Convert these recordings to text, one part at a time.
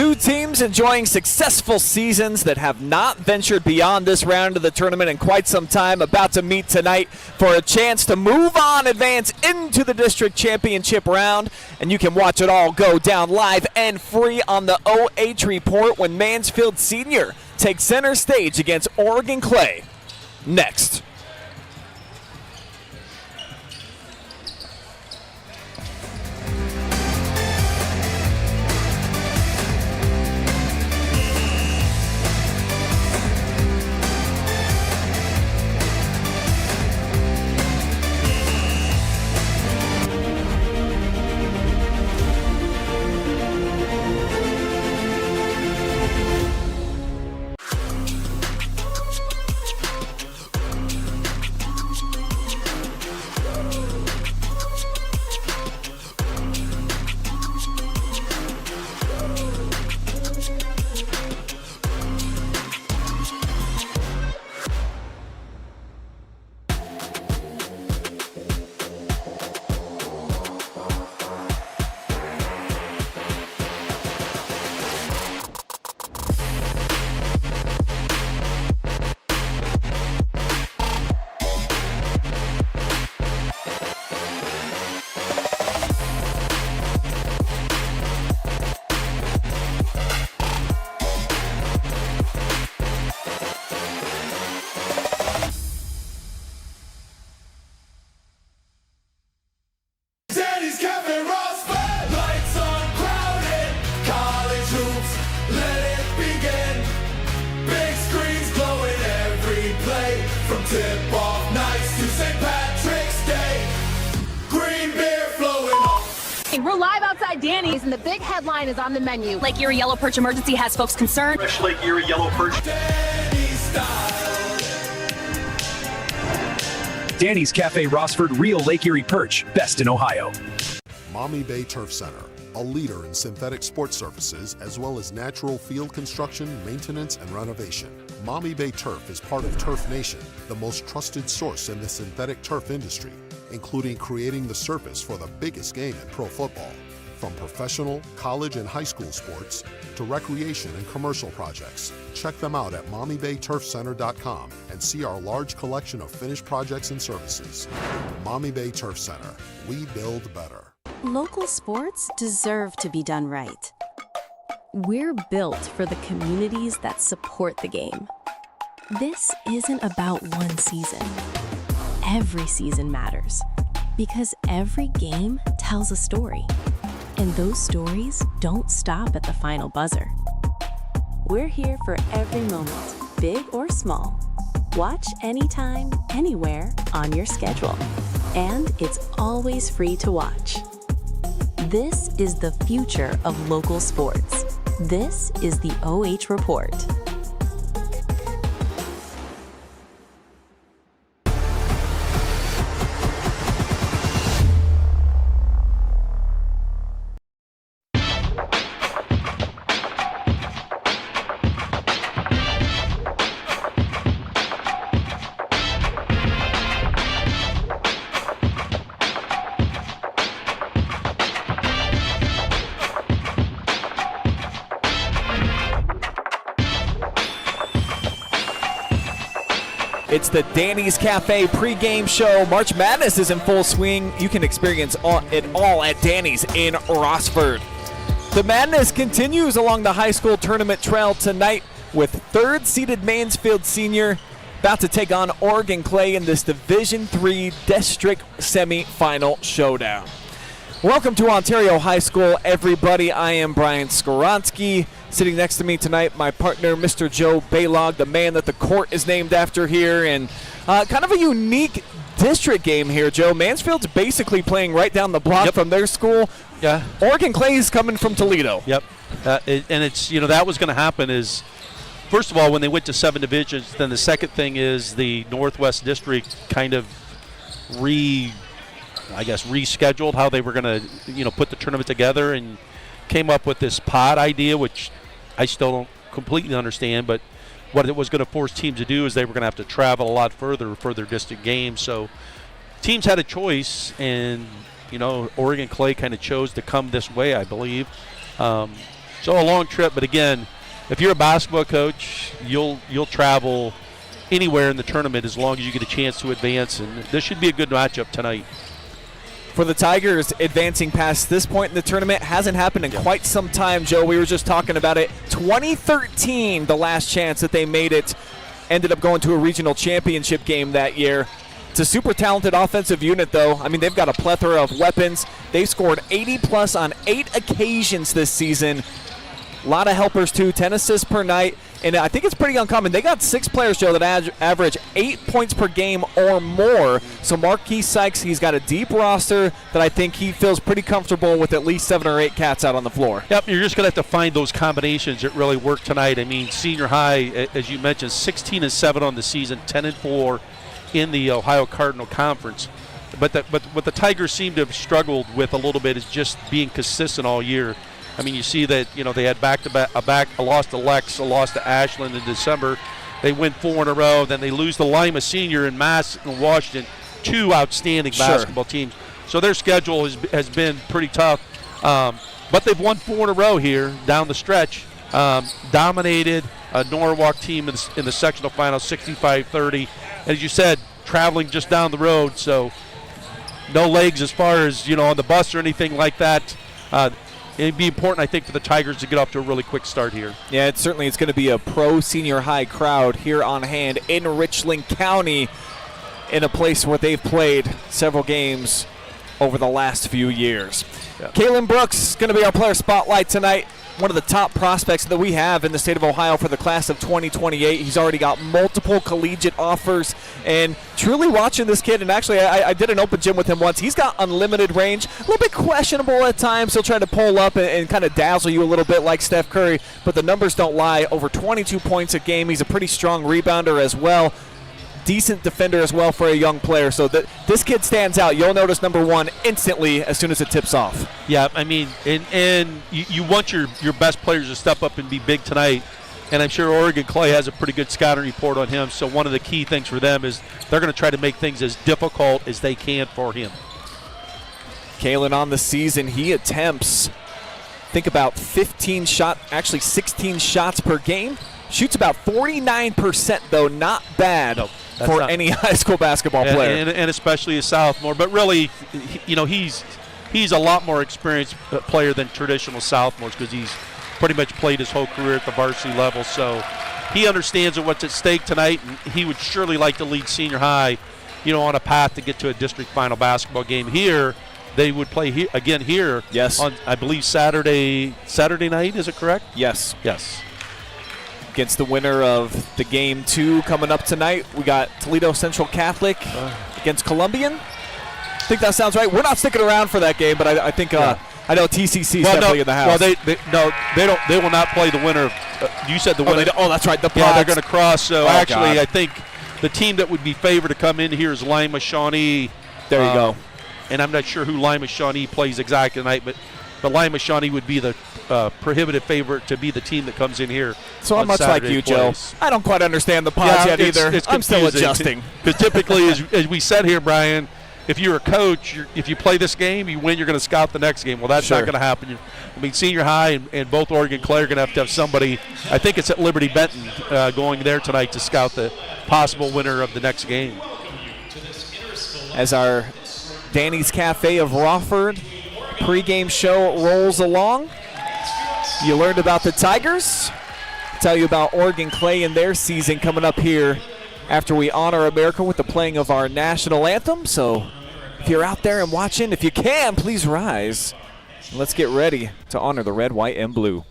Two teams enjoying successful seasons that have not ventured beyond this round of the tournament in quite some time, about to meet tonight for a chance to move on, advance into the district championship round, and you can watch it all go down live and free on the OH Report when Mansfield Senior takes center stage against Oregon Clay. Next. We're live outside Danny's, and the big headline is on the menu. Lake Erie Yellow Perch emergency has folks concerned. Fresh Lake Erie Yellow Perch. Danny's Cafe Rossford, real Lake Erie perch, best in Ohio. Maumee Bay Turf Center, a leader in synthetic sports services as well as natural field construction, maintenance, and renovation. Maumee Bay Turf is part of Turf Nation, the most trusted source in the synthetic turf industry, including creating the surface for the biggest game in pro football. From professional, college, and high school sports to recreation and commercial projects. Check them out at MaumeeBayTurfCenter.com and see our large collection of finished projects and services. Maumee Bay Turf Center, we build better. Local sports deserve to be done right. We're built for the communities that support the game. This isn't about one season. Every season matters because every game tells a story. And those stories don't stop at the final buzzer. We're here for every moment, big or small. Watch anytime, anywhere, on your schedule. And it's always free to watch. This is the future of local sports. This is the OH Report. It's the Danny's Cafe pregame show. March Madness is in full swing. You can experience it all at Danny's in Rossford. The madness continues along the high school tournament trail tonight with third-seeded Mansfield Senior about to take on Oregon Clay in this Division III District Semifinal showdown. Welcome to Ontario High School, everybody. I am Brian Skowronski. Sitting next to me tonight, my partner, Mr. Joe Balogh, the man that the court is named after here. And kind of a unique district game here, Joe. Mansfield's basically playing right down the block from their school. Yeah. Oregon Clay is coming from Toledo. Yep. And it's, that was going to happen is, first of all, when they went to 7 divisions, then the second thing is the Northwest District kind of rescheduled how they were going to, put the tournament together and came up with this pod idea, which I still don't completely understand, but what it was going to force teams to do is they were going to have to travel a lot further for their distant games. So teams had a choice, and, Oregon Clay kind of chose to come this way, I believe. So a long trip, but again, if you're a basketball coach, you'll travel anywhere in the tournament as long as you get a chance to advance, and this should be a good matchup tonight. For the Tigers, advancing past this point in the tournament hasn't happened in quite some time, Joe. We were just talking about it. 2013, the last chance that they made it, ended up going to a regional championship game that year. It's a super talented offensive unit, though. I mean, they've got a plethora of weapons. They've scored 80-plus on 8 occasions this season. A lot of helpers, too, 10 assists per night. And I think it's pretty uncommon. They got 6 players, Joe, that average 8 points per game or more. So Marquis Sykes, he's got a deep roster that I think he feels pretty comfortable with at least 7 or 8 cats out on the floor. Yep, you're just going to have to find those combinations that really work tonight. I mean, senior high, as you mentioned, 16-7 on the season, 10-4 in the Ohio Cardinal Conference. But what the Tigers seem to have struggled with a little bit is just being consistent all year. I mean, you see that, they had a loss to Lex, a loss to Ashland in December. They win 4 in a row. Then they lose to Lima Senior in Mass and Washington, 2 outstanding basketball teams. So their schedule has been pretty tough. But they've won 4 in a row here down the stretch. Dominated a Norwalk team in the sectional final, 65-30. As you said, traveling just down the road, so no legs as far as, on the bus or anything like that. It'd be important, I think, for the Tigers to get off to a really quick start here. Yeah, it's going to be a pro senior high crowd here on hand in Richland County, in a place where they've played several games over the last few years. Yeah. Kaylen Brooks is going to be our player spotlight tonight. One of the top prospects that we have in the state of Ohio for the class of 2028. He's already got multiple collegiate offers, and truly watching this kid, and actually I did an open gym with him once. He's got unlimited range, a little bit questionable at times. He'll try to pull up and kind of dazzle you a little bit like Steph Curry, but the numbers don't lie. Over 22 points a game. He's a pretty strong rebounder as well. Decent defender as well for a young player. So this kid stands out. You'll notice number 1 instantly as soon as it tips off. Yeah, I mean, and you want your best players to step up and be big tonight. And I'm sure Oregon Clay has a pretty good scouting report on him. So one of the key things for them is they're going to try to make things as difficult as they can for him. Kaylen on the season, he attempts, think about 16 shots per game. Shoots about 49%, though, not bad for any high school basketball player. And especially a sophomore. But really, he's a lot more experienced player than traditional sophomores because he's pretty much played his whole career at the varsity level. So he understands what's at stake tonight, and he would surely like to lead senior high, on a path to get to a district final basketball game. Here, they would play here. Yes. On, I believe, Saturday night, is it correct? Yes. Yes. Against the winner of the game 2 coming up tonight, we got Toledo Central Catholic against Columbian. I think that sounds right. We're not sticking around for that game, but I think I know TCC is definitely in the house. Well, they will not play the winner. You said the winner. That's right. Yeah, they're going to cross. So actually, I think the team that would be favored to come in here is Lima Shawnee. There you go. And I'm not sure who Lima Shawnee plays exactly tonight, but Lima Shawnee would be the prohibitive favorite to be the team that comes in here. So I'm much Saturday like you, Joe. I don't quite understand the pods yet either. I'm still adjusting. Because typically, as we said here, Brian, if you're a coach, if you play this game, you win, you're going to scout the next game. Well, that's not going to happen. I mean, senior high and both Oregon Clay are going to have somebody, I think it's at Liberty Benton, going there tonight to scout the possible winner of the next game. As our Danny's Cafe of Rossford pregame show rolls along, you learned about the Tigers. Tell you about Oregon Clay and their season coming up here after we honor America with the playing of our national anthem. So if you're out there and watching, if you can, please rise. Let's get ready to honor the red, white, and blue.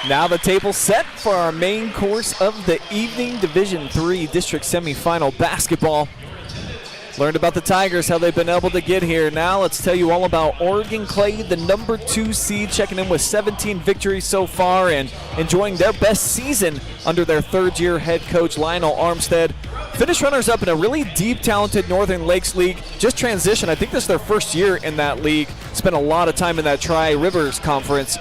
Now the table set for our main course of the evening, Division III District Semifinal basketball. Learned about the Tigers, how they've been able to get here. Now let's tell you all about Oregon Clay, the number 2 seed, checking in with 17 victories so far and enjoying their best season under their third-year head coach Lionel Armstead. Finished runners-up in a really deep, talented Northern Lakes League. Just transitioned. I think this is their first year in that league. Spent a lot of time in that Tri-Rivers Conference.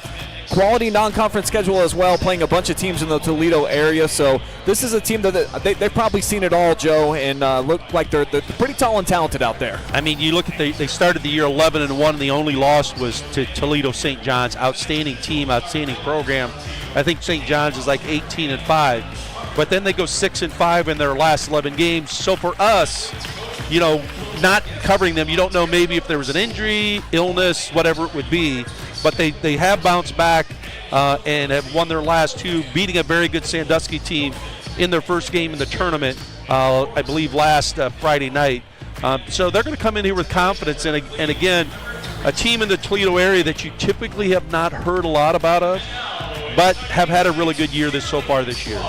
Quality non-conference schedule as well, playing a bunch of teams in the Toledo area. So this is a team that they've probably seen it all, Joe, and look like they're pretty tall and talented out there. I mean, you look at they started the year 11-1, and the only loss was to Toledo St. John's. Outstanding team, outstanding program. I think St. John's is like 18-5, but then they go 6-5 in their last 11 games. So for us, you know, not covering them, you don't know maybe if there was an injury, illness, whatever it would be. But they have bounced back and have won their last 2, beating a very good Sandusky team in their first game in the tournament, I believe last Friday night. So they're going to come in here with confidence. And again, a team in the Toledo area that you typically have not heard a lot about but have had a really good year so far this year.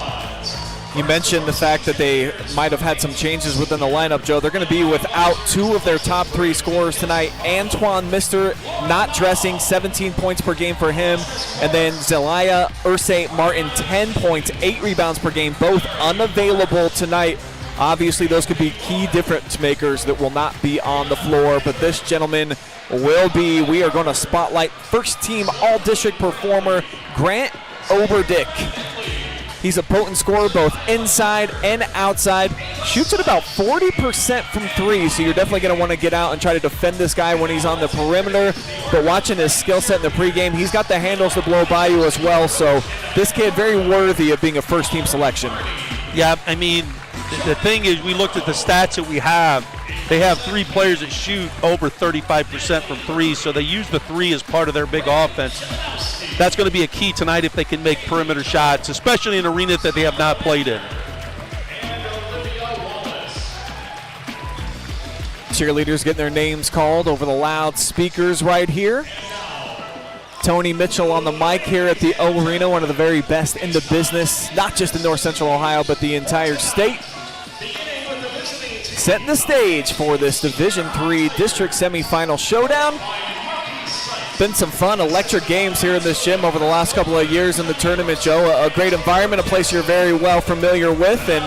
You mentioned the fact that they might have had some changes within the lineup, Joe. They're going to be without 2 of their top 3 scorers tonight. Antoine Mister not dressing, 17 points per game for him. And then Zelaya Ursay Martin, 10 points, 8 rebounds per game, both unavailable tonight. Obviously, those could be key difference makers that will not be on the floor, but this gentleman will be. We are going to spotlight first-team all-district performer Grant Oberdick. He's a potent scorer both inside and outside. Shoots at about 40% from 3, so you're definitely going to want to get out and try to defend this guy when he's on the perimeter. But watching his skill set in the pregame, he's got the handles to blow by you as well. So this kid very worthy of being a first-team selection. Yeah, I mean, the thing is, we looked at the stats that we have. They have 3 players that shoot over 35% from 3, so they use the 3 as part of their big offense. That's going to be a key tonight if they can make perimeter shots, especially in an arena that they have not played in. Cheerleaders getting their names called over the loudspeakers right here. Tony Mitchell on the mic here at the O Arena, one of the very best in the business, not just in North Central Ohio, but the entire state. Setting the stage for this Division III District Semifinal showdown. Been some fun, electric games here in this gym over the last couple of years in the tournament, Joe. A great environment, a place you're very well familiar with, and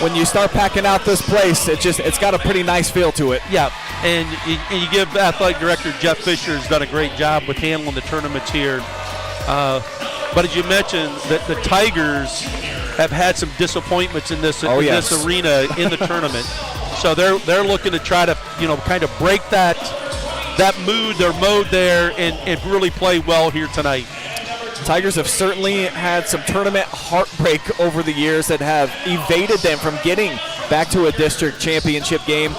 when you start packing out this place, it's got a pretty nice feel to it. Yeah, and you give athletic director Jeff Fisher has done a great job with handling the tournaments here. But as you mentioned, the Tigers have had some disappointments in this this arena in the tournament. So they're looking to try to kind of break that mood, their mode there, and really play well here tonight. Tigers have certainly had some tournament heartbreak over the years that have evaded them from getting back to a district championship game.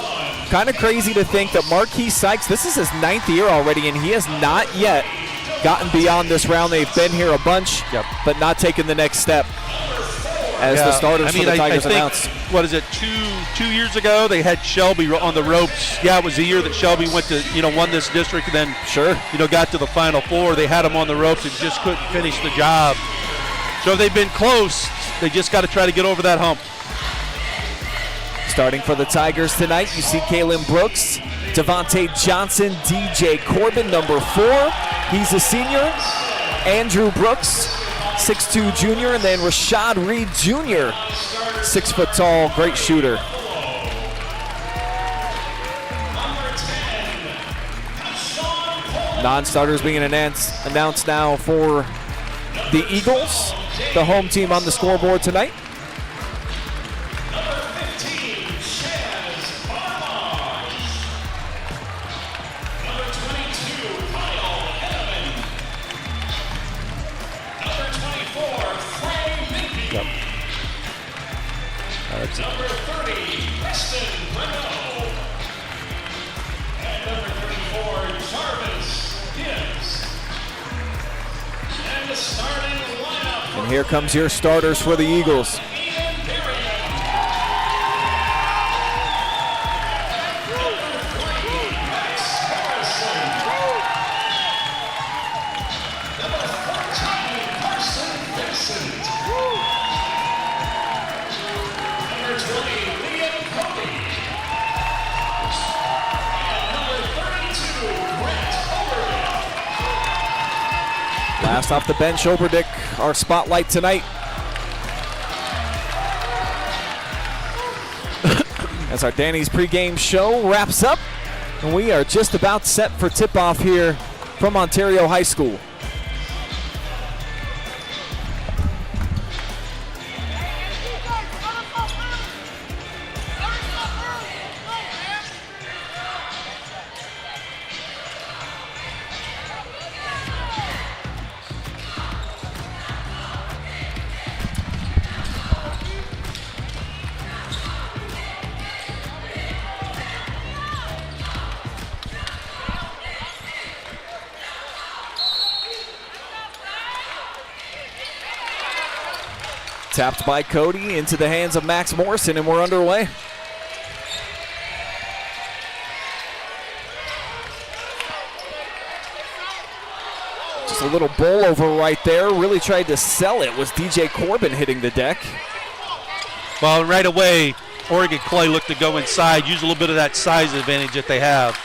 Kind of crazy to think that Marquis Sykes, this is his 9th year already, and he has not yet gotten beyond this round. They've been here a bunch, but not taken the next step. As the starters for the Tigers announced. What is it, two years ago, they had Shelby on the ropes. Yeah, it was the year that Shelby went to, won this district and then, got to the Final Four. They had him on the ropes and just couldn't finish the job. So they've been close. They just got to try to get over that hump. Starting for the Tigers tonight, you see Kaylen Brooks, Devontae Johnson, DJ Corbin, number 4. He's a senior. Andrew Brooks, 6'2" junior, and then Rashad Reed Jr., 6 foot tall, great shooter. Non-starters being announced now for the Eagles, the home team on the scoreboard tonight. Number 30, Preston Renault. And number 34, Jarvis Gibbs. And the starting lineup. And here comes your starters for the Eagles. Number 14, Carson Last off the bench, Oberdick, our spotlight tonight. As our Danny's pregame show wraps up, and we are just about set for tip-off here from Ontario High School. Tapped by Cody into the hands of Max Morrison, and we're underway. Just a little bowl over right there. Really tried to sell it. Was DJ Corbin hitting the deck? Well, right away, Oregon Clay looked to go inside, use a little bit of that size advantage that they have.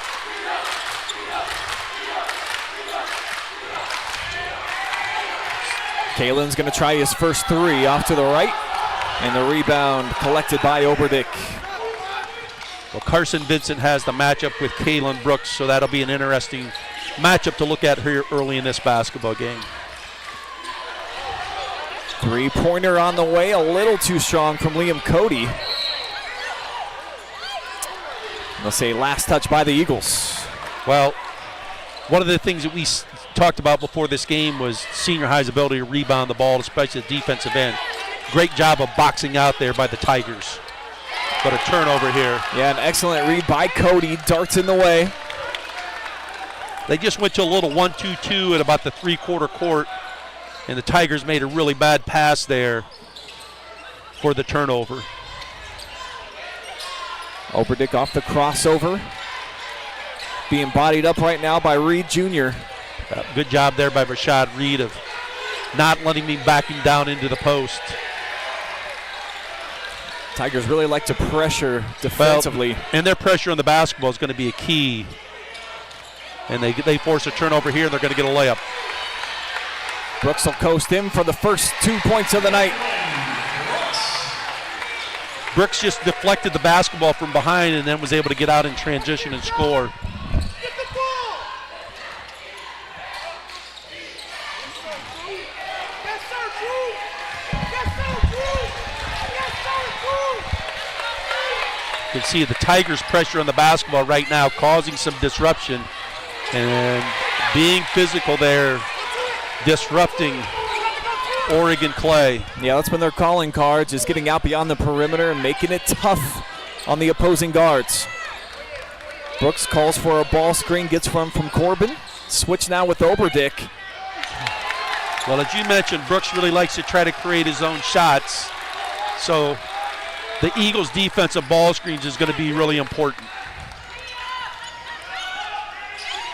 Kaylen's going to try his first three off to the right, and the rebound collected by Oberdick. Well, Carson Vincent has the matchup with Kaylen Brooks, so that'll be an interesting matchup to look at here early in this basketball game. Three-pointer on the way, a little too strong from Liam Cody. They'll say last touch by the Eagles. Well, one of the things that we talked about before this game was senior high's ability to rebound the ball, especially the defensive end. Great job of boxing out there by the Tigers. But a turnover here. Yeah, an excellent read by Cody. Darts in the way. They just went to a little 1-2-2 at about the three-quarter court, and the Tigers made a really bad pass there for the turnover. Oberdick off the crossover. Being bodied up right now by Reed Jr. Good job there by Rashad Reed of not letting me backing down into the post. Tigers really like to pressure defensively. Well, and their pressure on the basketball is going to be a key. And they force a turnover here, and they're going to get a layup. Brooks will coast in for the first 2 points of the night. Brooks just deflected the basketball from behind and then was able to get out in transition and score. You can see the Tigers' pressure on the basketball right now causing some disruption, and being physical there, disrupting Oregon Clay. Yeah, that's been their calling card, just getting out beyond the perimeter and making it tough on the opposing guards. Brooks calls for a ball screen, gets from Corbin. Switch now with Oberdick. Well, as you mentioned, Brooks really likes to try to create his own shots, so the Eagles' defensive ball screens is going to be really important.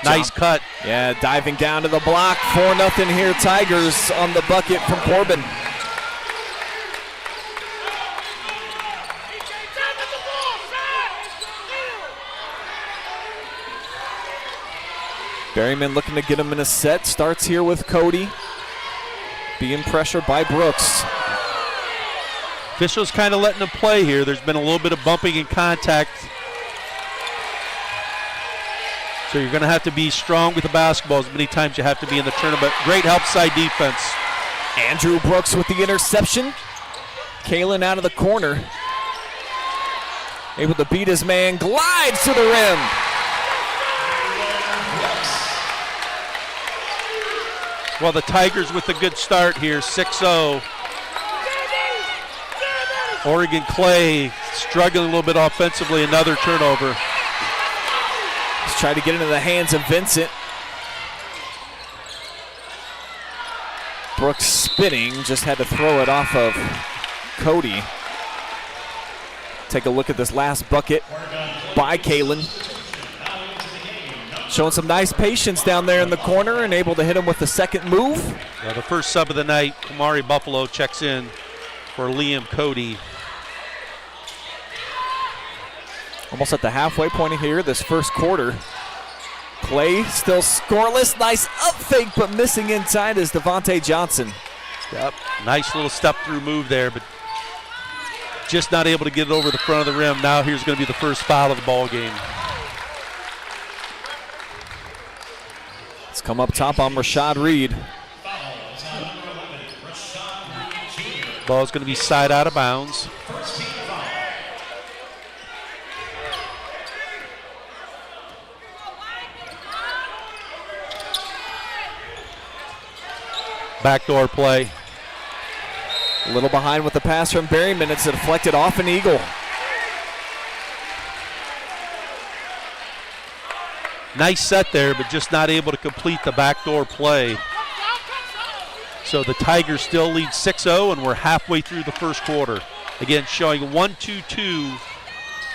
Nice cut. Yeah, diving down to the block. 4-0 here, Tigers on the bucket from Corbin. Berryman looking to get him in a set. Starts here with Cody. Being pressured by Brooks. Officials kind of letting him play here. There's been a little bit of bumping and contact. So you're going to have to be strong with the basketball as many times you have to be in the tournament. Great help side defense. Andrew Brooks with the interception. Kaylen out of the corner. Able to beat his man. Glides to the rim. Well, the Tigers with a good start here, 6-0. Oregon Clay struggling a little bit offensively, another turnover. Let's try to get into the hands of Vincent. Brooks spinning, just had to throw it off of Cody. Take a look at this last bucket by Kaylen. Showing some nice patience down there in the corner and able to hit him with the second move. Well, the first sub of the night, Kamari Buffalo checks in for Liam Cody. Almost at the halfway point here, this first quarter. Clay still scoreless. Nice up fake, but missing inside is Devontae Johnson. Yep, nice little step-through move there, but just not able to get it over the front of the rim. Now here's going to be the first foul of the ball game. It's come up top on Rashad Reed. Ball's going to be side out of bounds. Backdoor play. A little behind with the pass from Berryman. It's deflected off an Eagle. Nice set there, but just not able to complete the backdoor play. So the Tigers still lead 6-0, and we're halfway through the first quarter. Again, showing 1-2-2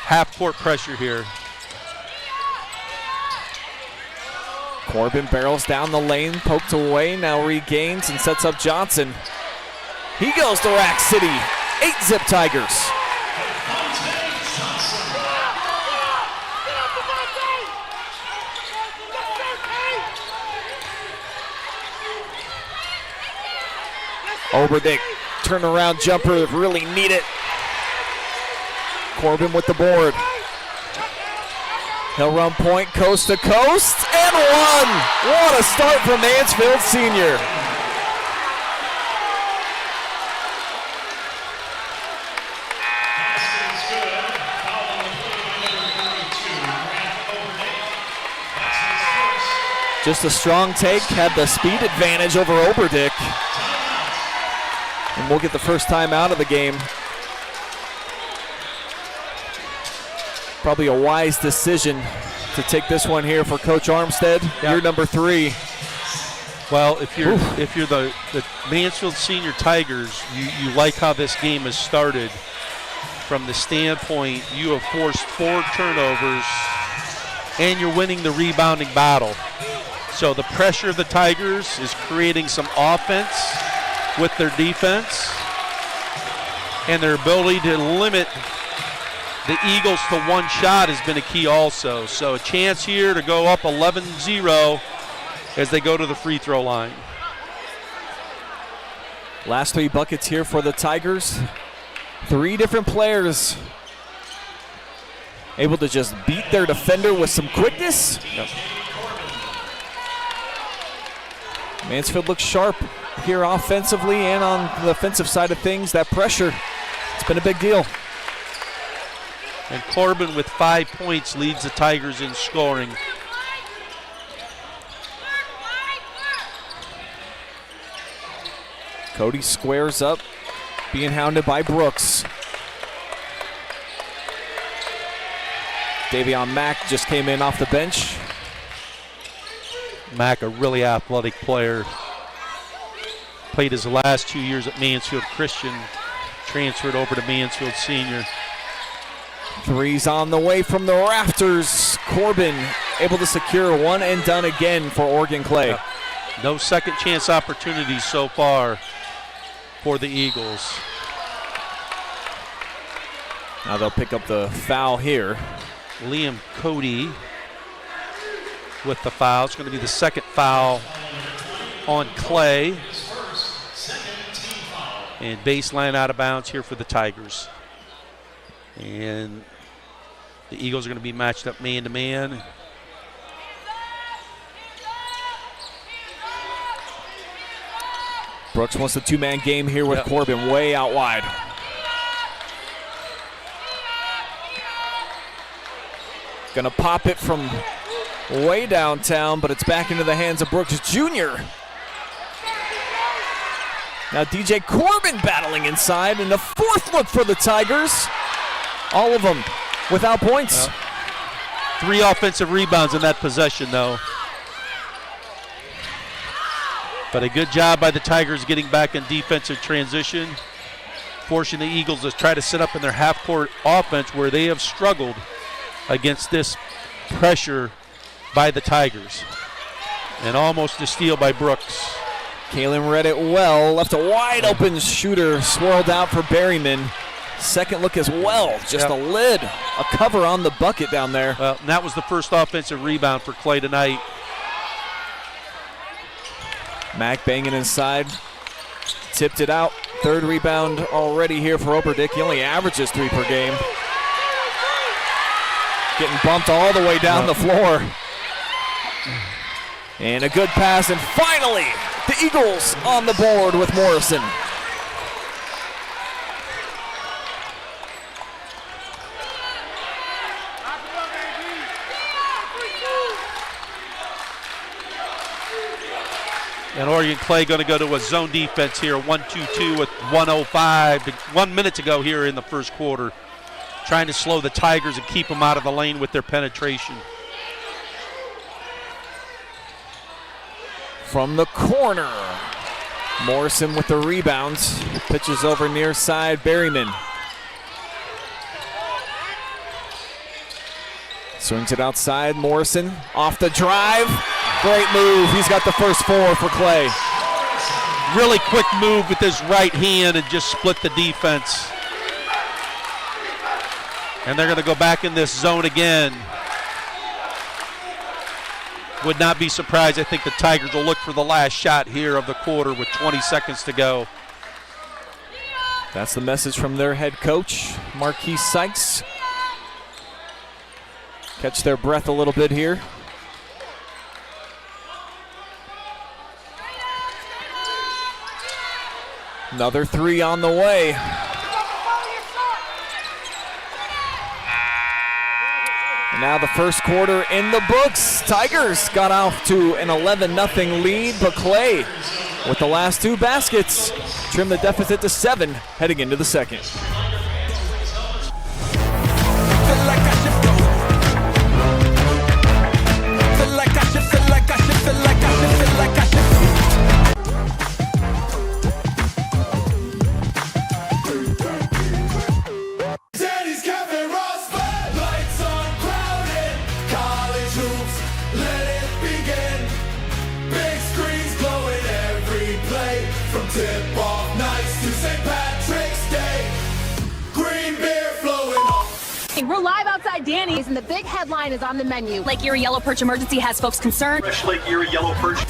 half-court pressure here. Corbin barrels down the lane, poked away, now regains and sets up Johnson. He goes to Rack City. 8-zip Tigers. Oberdick, turnaround jumper, really need it. Corbin with the board. He'll run point coast to coast and one. What a start from Mansfield Senior. Just a strong take, had the speed advantage over Oberdick. And we'll get the first time out of the game. Probably a wise decision to take this one here for Coach Armstead. Yeah. You're number 3. Well, if you're the Mansfield Senior Tigers, you like how this game has started. From the standpoint, you have forced 4 turnovers, and you're winning the rebounding battle. So the pressure of the Tigers is creating some offense with their defense, and their ability to limit the Eagles to one shot has been a key also. So a chance here to go up 11-0 as they go to the free throw line. Last 3 buckets here for the Tigers. 3 different players able to just beat their defender with some quickness. Yep. Mansfield looks sharp here offensively and on the offensive side of things. That pressure, it's been a big deal. And Corbin with 5 points leads the Tigers in scoring. Cody squares up, being hounded by Brooks. Davion Mack just came in off the bench. Mack, a really athletic player. Played his last 2 years at Mansfield Christian, transferred over to Mansfield Senior. 3's on the way from the rafters. Corbin able to secure one and done again for Oregon Clay. Yep. No second chance opportunities so far for the Eagles. Now they'll pick up the foul here. Liam Cody with the foul. It's going to be the second foul on Clay. And baseline out of bounds here for the Tigers. And the Eagles are going to be matched up man-to-man. Brooks wants a 2-man game here with Corbin way out wide. Gonna pop it from way downtown, but it's back into the hands of Brooks Jr. Now DJ Corbin battling inside, and the 4th look for the Tigers. All of them without points. 3 offensive rebounds in that possession, though. But a good job by the Tigers getting back in defensive transition, forcing the Eagles to try to set up in their half-court offense where they have struggled against this pressure by the Tigers. And almost a steal by Brooks. Kaylen read it well, left a wide open shooter, swirled out for Berryman. Second look as well. Just a lid, a cover on the bucket down there. Well, and that was the first offensive rebound for Clay tonight. Mack banging inside. Tipped it out. Third rebound already here for Oberdick. He only averages 3 per game. Getting bumped all the way down the floor. And a good pass, and finally, the Eagles on the board with Morrison. And Oregon Clay going to go to a zone defense here, 1-2-2 with 1 minute to go here in the first quarter. Trying to slow the Tigers and keep them out of the lane with their penetration. From the corner, Morrison with the rebounds. Pitches over near side, Berryman. Swings it outside, Morrison off the drive. Great move, he's got the first 4 for Clay. Really quick move with his right hand and just split the defense. And they're going to go back in this zone again. Would not be surprised. I think the Tigers will look for the last shot here of the quarter with 20 seconds to go. That's the message from their head coach, Marquis Sykes. Catch their breath a little bit here. Another 3 on the way. And now the first quarter in the books. Tigers got off to an 11-0 lead, but Clay with the last 2 baskets trimmed the deficit to 7 heading into the second. We're live outside Danny's, and the big headline is on the menu. Lake Erie Yellow Perch emergency has folks concerned. Fresh Lake Erie Yellow Perch.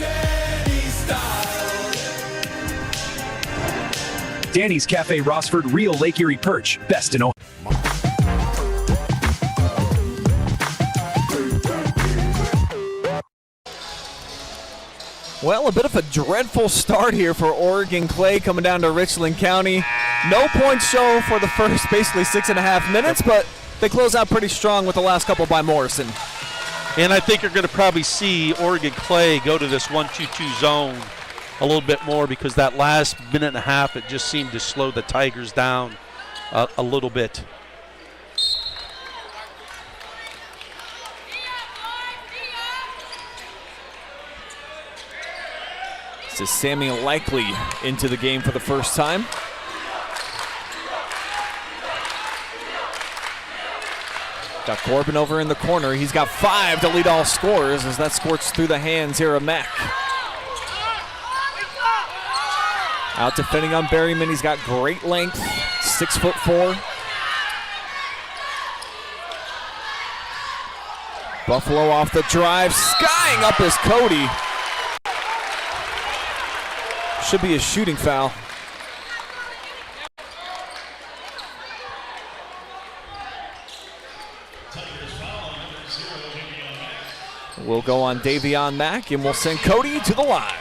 Danny's Cafe Rossford, real Lake Erie perch. Best in Ohio. Well, a bit of a dreadful start here for Oregon Clay coming down to Richland County. No points show for the first basically 6.5 minutes, but they close out pretty strong with the last couple by Morrison. And I think you're going to probably see Oregon Clay go to this 1-2-2 zone a little bit more, because that last minute and a half, it just seemed to slow the Tigers down a little bit. This is Sammy Likely into the game for the first time. Got Corbin over in the corner. He's got 5 to lead all scorers as that squirts through the hands here of Mack. Out defending on Berryman. He's got great length, 6'4". Buffalo off the drive, skying up is Cody. Should be a shooting foul. We'll go on Davion Mack, and we'll send Cody to the line.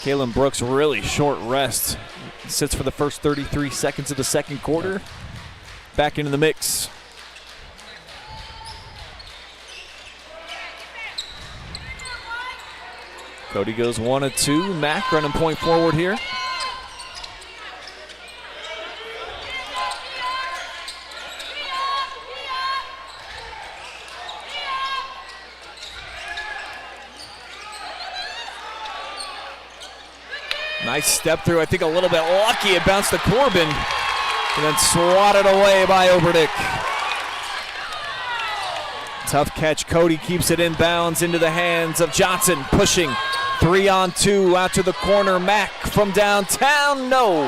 Kaylen Brooks, really short rest. Sits for the first 33 seconds of the second quarter. Back into the mix. Cody goes 1 of 2. Mack running point forward here. Nice step through. I think a little bit lucky. It bounced to Corbin and then swatted away by Oberdick. Tough catch. Cody keeps it inbounds into the hands of Johnson. Pushing 3-on-2 out to the corner. Mack from downtown. No.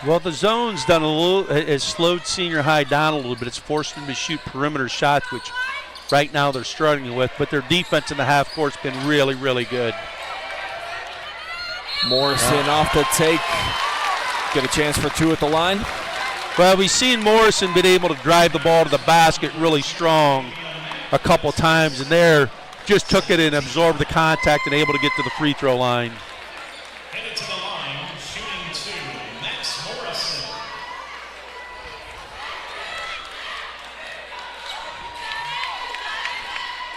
Well, the zone's done a little, has slowed Senior High down a little bit. It's forced them to shoot perimeter shots, which right now they're struggling with. But their defense in the half court's been really, really good. Morrison off the take. Get a chance for two at the line. Well, we've seen Morrison been able to drive the ball to the basket really strong a couple times, and there just took it and absorbed the contact and able to get to the free throw line. Headed to the line, shooting two, Max Morrison.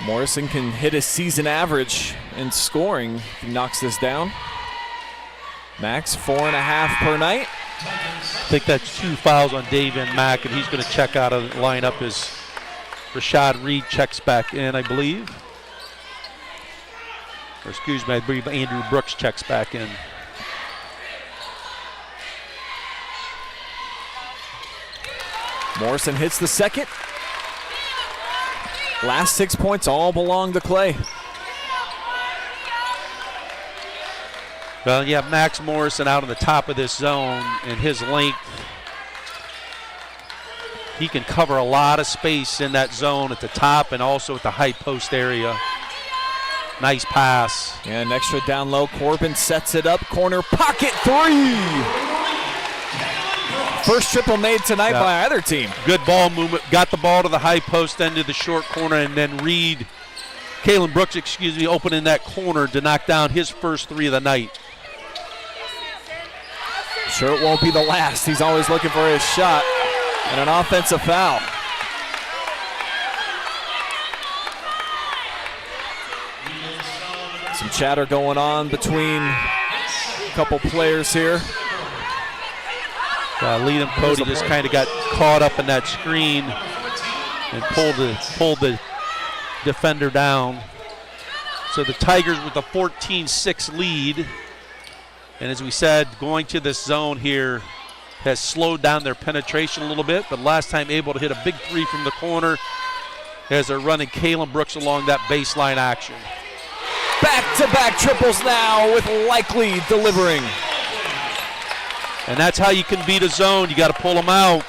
Morrison can hit his season average in scoring if he knocks this down. Max, 4.5 per night. I think that's 2 fouls on David Mack, and he's going to check out of the lineup as Rashad Reed checks back in, I believe. Or excuse me, I believe Andrew Brooks checks back in. Morrison hits the second. Last 6 points all belong to Clay. Well, you have Max Morrison out on the top of this zone, and his length, he can cover a lot of space in that zone at the top and also at the high post area. Nice pass. And extra down low. Corbin sets it up. Corner pocket three. First triple made tonight by either team. Good ball movement. Got the ball to the high post, then to the short corner, and then Kaylen Brooks, opening that corner to knock down his first three of the night. Sure it won't be the last. He's always looking for his shot. And an offensive foul. Some chatter going on between a couple players here. Leadham Cody just kind of got caught up in that screen and pulled the defender down. So the Tigers with a 14-6 lead. And as we said, going to this zone here has slowed down their penetration a little bit, but last time able to hit a big three from the corner as they're running Kaylen Brooks along that baseline action. Back-to-back triples now with Likely delivering. And that's how you can beat a zone. You got to pull them out.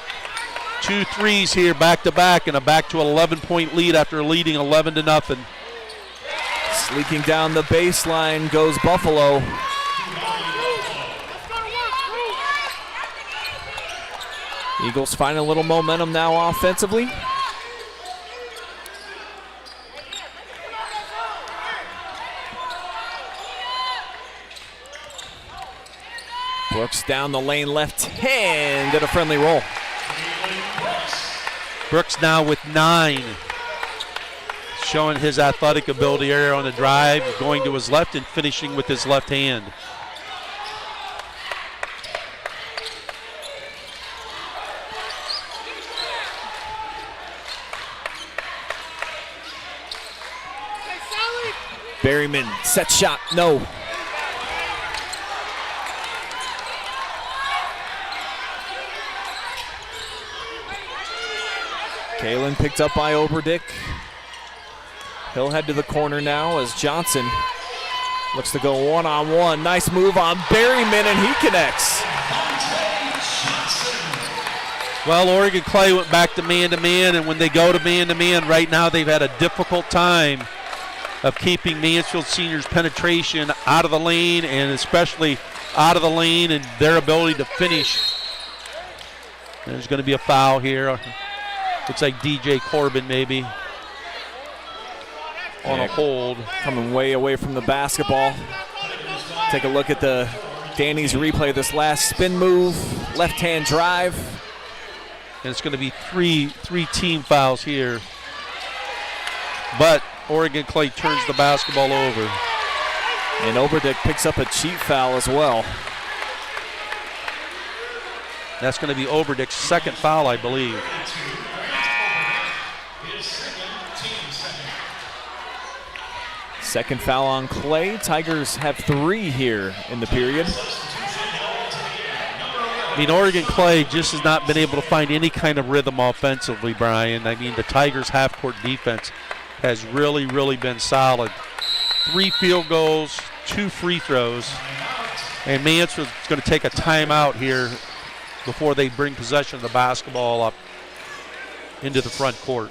2 threes here back-to-back, and a back to an 11-point lead after leading 11-0. Leaking down the baseline goes Buffalo. Eagles find a little momentum now offensively. Brooks down the lane, left hand, and a friendly roll. Brooks now with 9. Showing his athletic ability here on the drive, going to his left and finishing with his left hand. Berryman, set shot, no. Kaylen picked up by Oberdick. He'll head to the corner now as Johnson looks to go one-on-one. Nice move on Berryman, and he connects. Well, Oregon Clay went back to man-to-man, and when they go to man-to-man right now, they've had a difficult time of keeping Mansfield Senior's penetration out of the lane, and especially out of the lane and their ability to finish. There's going to be a foul here. Looks like DJ Corbin maybe on a hold. Coming way away from the basketball. Take a look at the Danny's replay. This last spin move, left-hand drive. And it's going to be three team fouls here. But Oregon Clay turns the basketball over. And Oberdick picks up a cheat foul as well. That's going to be Oberdick's second foul, I believe. Second foul on Clay. Tigers have 3 here in the period. I mean, Oregon Clay just has not been able to find any kind of rhythm offensively, Brian. I mean, the Tigers' half-court defense has really, really been solid. 3 field goals, 2 free throws, and Mansfield's going to take a timeout here before they bring possession of the basketball up into the front court.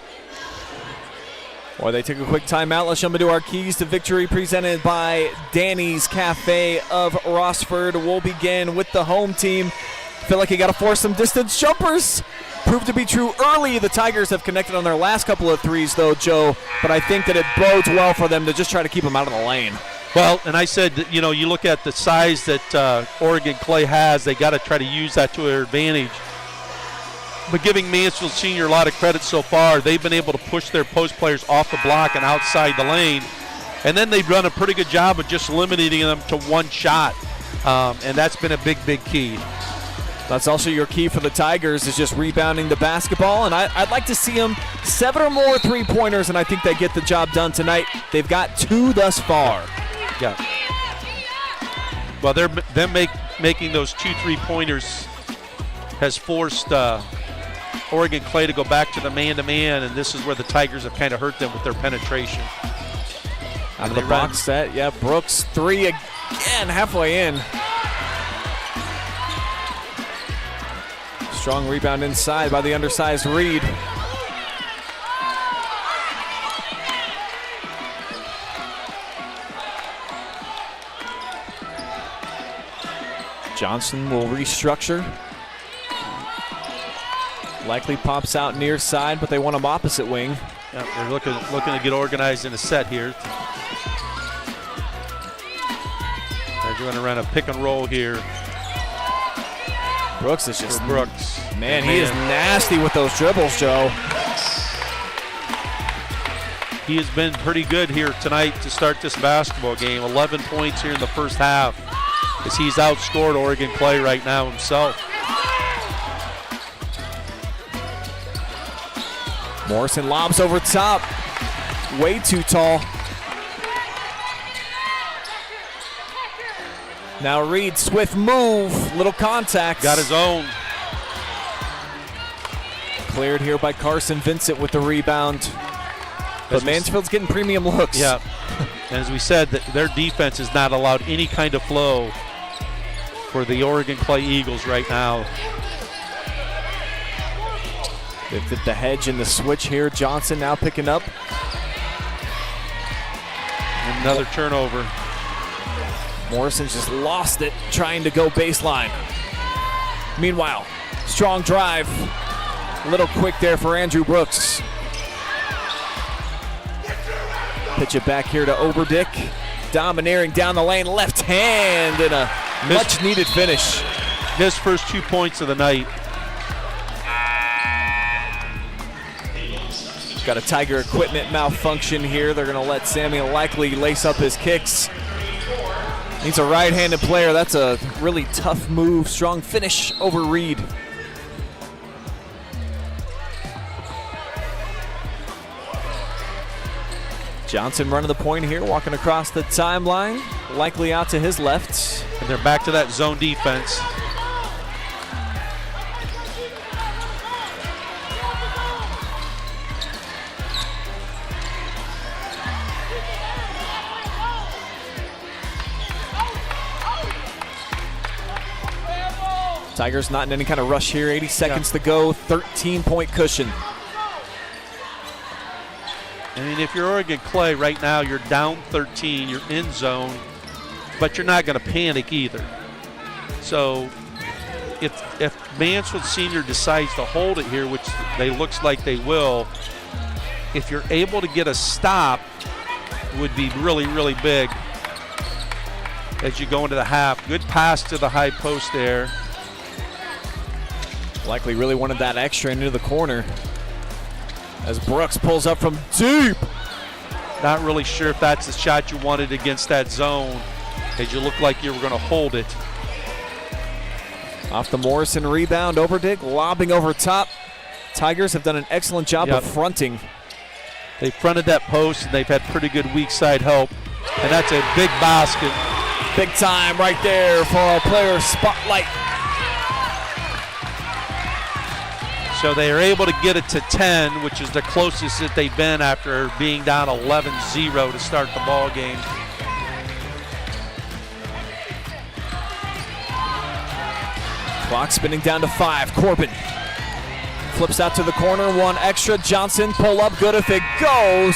Or they take a quick timeout. Let's jump into our keys to victory presented by Danny's Cafe of Rossford. We'll begin with the home team. Feel like you got to force some distance jumpers. Proved to be true early. The Tigers have connected on their last couple of threes, though, Joe. But I think that it bodes well for them to just try to keep them out of the lane. Well, and I said, that, you know, you look at the size that Oregon Clay has, they got to try to use that to their advantage. But giving Mansfield Senior a lot of credit so far, they've been able to push their post players off the block and outside the lane. And then they've done a pretty good job of just limiting them to one shot. And that's been a big, big key. That's also your key for the Tigers is just rebounding the basketball. And I'd like to see them 7 or more three-pointers, and I think they get the job done tonight. They've got 2 thus far. Yeah. Well, them making those 2 3-pointers has forced Oregon Clay to go back to the man-to-man, and this is where the Tigers have kind of hurt them with their penetration. Out of the box set, yeah, Brooks 3 again, halfway in. Strong rebound inside by the undersized Reed. Johnson will restructure. Likely pops out near side, but they want him opposite wing. Yep, they're looking to get organized in a set here. They're going to run a pick and roll here. Brooks is just Brooks. Man, he is nasty with those dribbles, Joe. He has been pretty good here tonight to start this basketball game. 11 points here in the first half as he's outscored Oregon Clay right now himself. Morrison lobs over top. Way too tall. Now Reed, swift move, little contact. Got his own. Cleared here by Carson Vincent with the rebound. But Mansfield's getting premium looks. Yeah. And as we said, their defense has not allowed any kind of flow for the Oregon Clay Eagles right now. They've hit the hedge and the switch here. Johnson now picking up. Another turnover. Morrison's just lost it trying to go baseline. Meanwhile, strong drive. A little quick there for Andrew Brooks. Pitch it back here to Oberdick. Domineering down the lane, left hand, and a much-needed finish. His first 2 points of the night. Got a Tiger equipment malfunction here. They're going to let Samuel Likely lace up his kicks. He's a right-handed player. That's a really tough move. Strong finish over Reed. Johnson running the point here, walking across the timeline. Likely out to his left. And they're back to that zone defense. Tigers not in any kind of rush here. 80 seconds to go. 13-point cushion. I mean, if you're Oregon Clay right now, you're down 13, you're in zone, but you're not going to panic either. So if Mansfield Senior decides to hold it here, which they looks like they will, if you're able to get a stop, would be really, really big as you go into the half. Good pass to the high post there. Likely really wanted that extra into the corner as Brooks pulls up from deep. Not really sure if that's the shot you wanted against that zone, as you look like you were going to hold it. Off the Morrison rebound, Oberdick lobbing over top. Tigers have done an excellent job of fronting. They fronted that post, and they've had pretty good weak side help. And that's a big basket. Big time right there for a player spotlight. So they are able to get it to 10, which is the closest that they've been after being down 11-0 to start the ball game. Clock spinning down to 5. Corbin flips out to the corner. One extra. Johnson pull up. Good if it goes.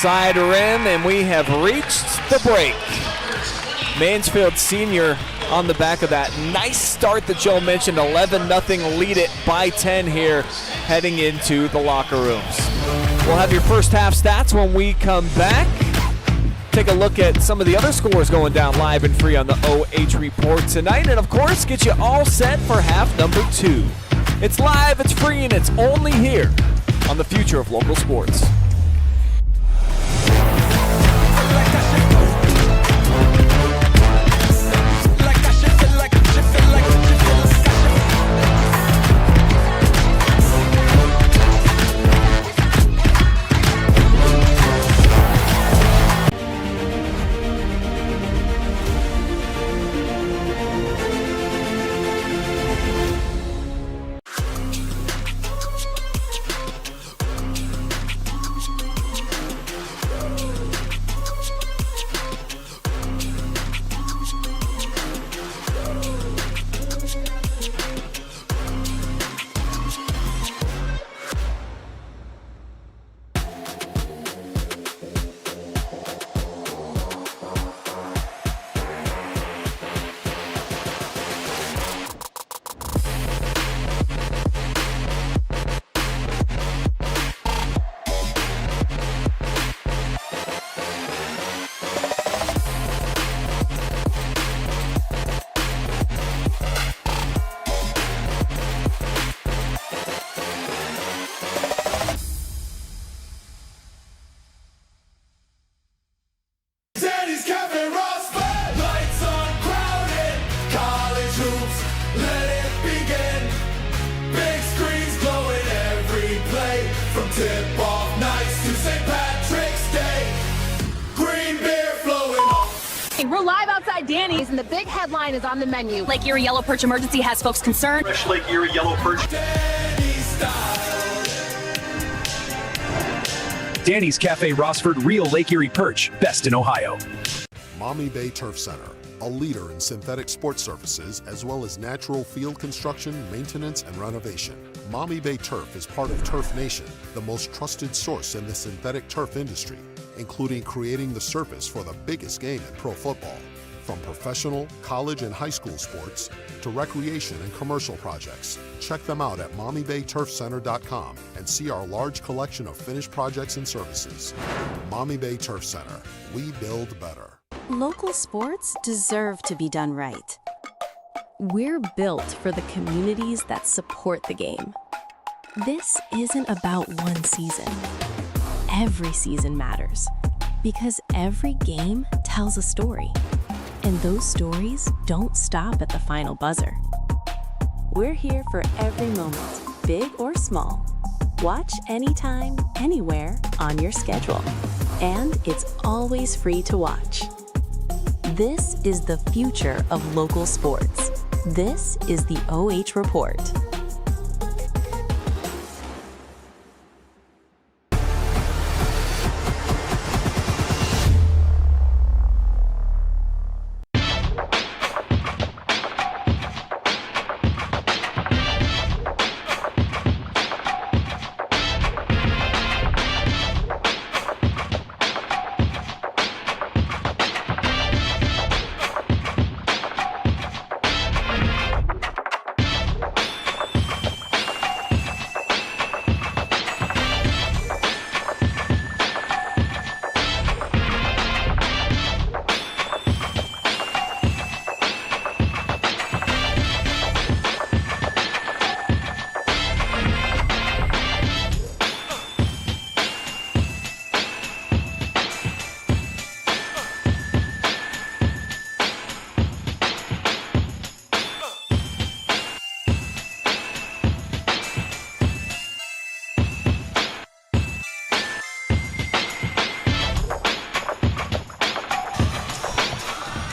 Side rim, and we have reached the break. Mansfield Senior on the back of that. Nice start that Joe mentioned. 11-0, lead it by 10 here heading into the locker rooms. We'll have your first half stats when we come back. Take a look at some of the other scores going down live and free on the OH Report tonight. And of course, get you all set for half number 2. It's live, it's free, and it's only here on the Future of Local Sports. We're live outside Danny's, and the big headline is on the menu. Lake Erie Yellow Perch emergency has folks concerned. Fresh Lake Erie Yellow Perch. Danny's Cafe Rossford, real Lake Erie perch, best in Ohio. Maumee Bay Turf Center, a leader in synthetic sports surfaces as well as natural field construction, maintenance, and renovation. Maumee Bay Turf is part of Turf Nation, the most trusted source in the synthetic turf industry, including creating the surface for the biggest game in pro football. From professional, college, and high school sports to recreation and commercial projects. Check them out at MaumeeBayTurfCenter.com and see our large collection of finished projects and services. Maumee Bay Turf Center, we build better. Local sports deserve to be done right. We're built for the communities that support the game. This isn't about one season. Every season matters because every game tells a story. And those stories don't stop at the final buzzer. We're here for every moment, big or small. Watch anytime, anywhere on your schedule. And it's always free to watch. This is the future of local sports. This is the OH Report.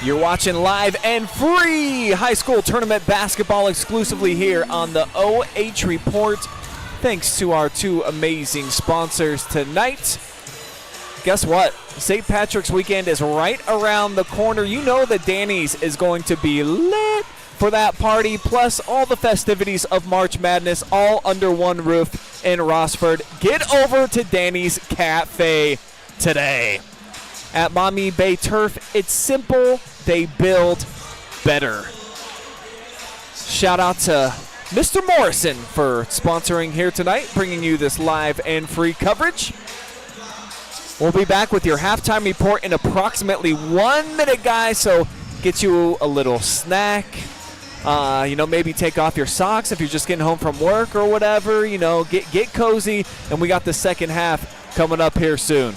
You're watching live and free high school tournament basketball exclusively here on the OH Report. Thanks to our two amazing sponsors tonight. Guess what? St. Patrick's weekend is right around the corner. You know that Danny's is going to be lit for that party, plus all the festivities of March Madness all under one roof in Rossford. Get over to Danny's Cafe today. At Maumee Bay Turf, it's simple, they build better. Shout out to Mr. Morrison for sponsoring here tonight, bringing you this live and free coverage. We'll be back with your halftime report in approximately 1 minute, guys, so get you a little snack. Maybe take off your socks if you're just getting home from work or whatever. Get cozy, and we got the second half coming up here soon.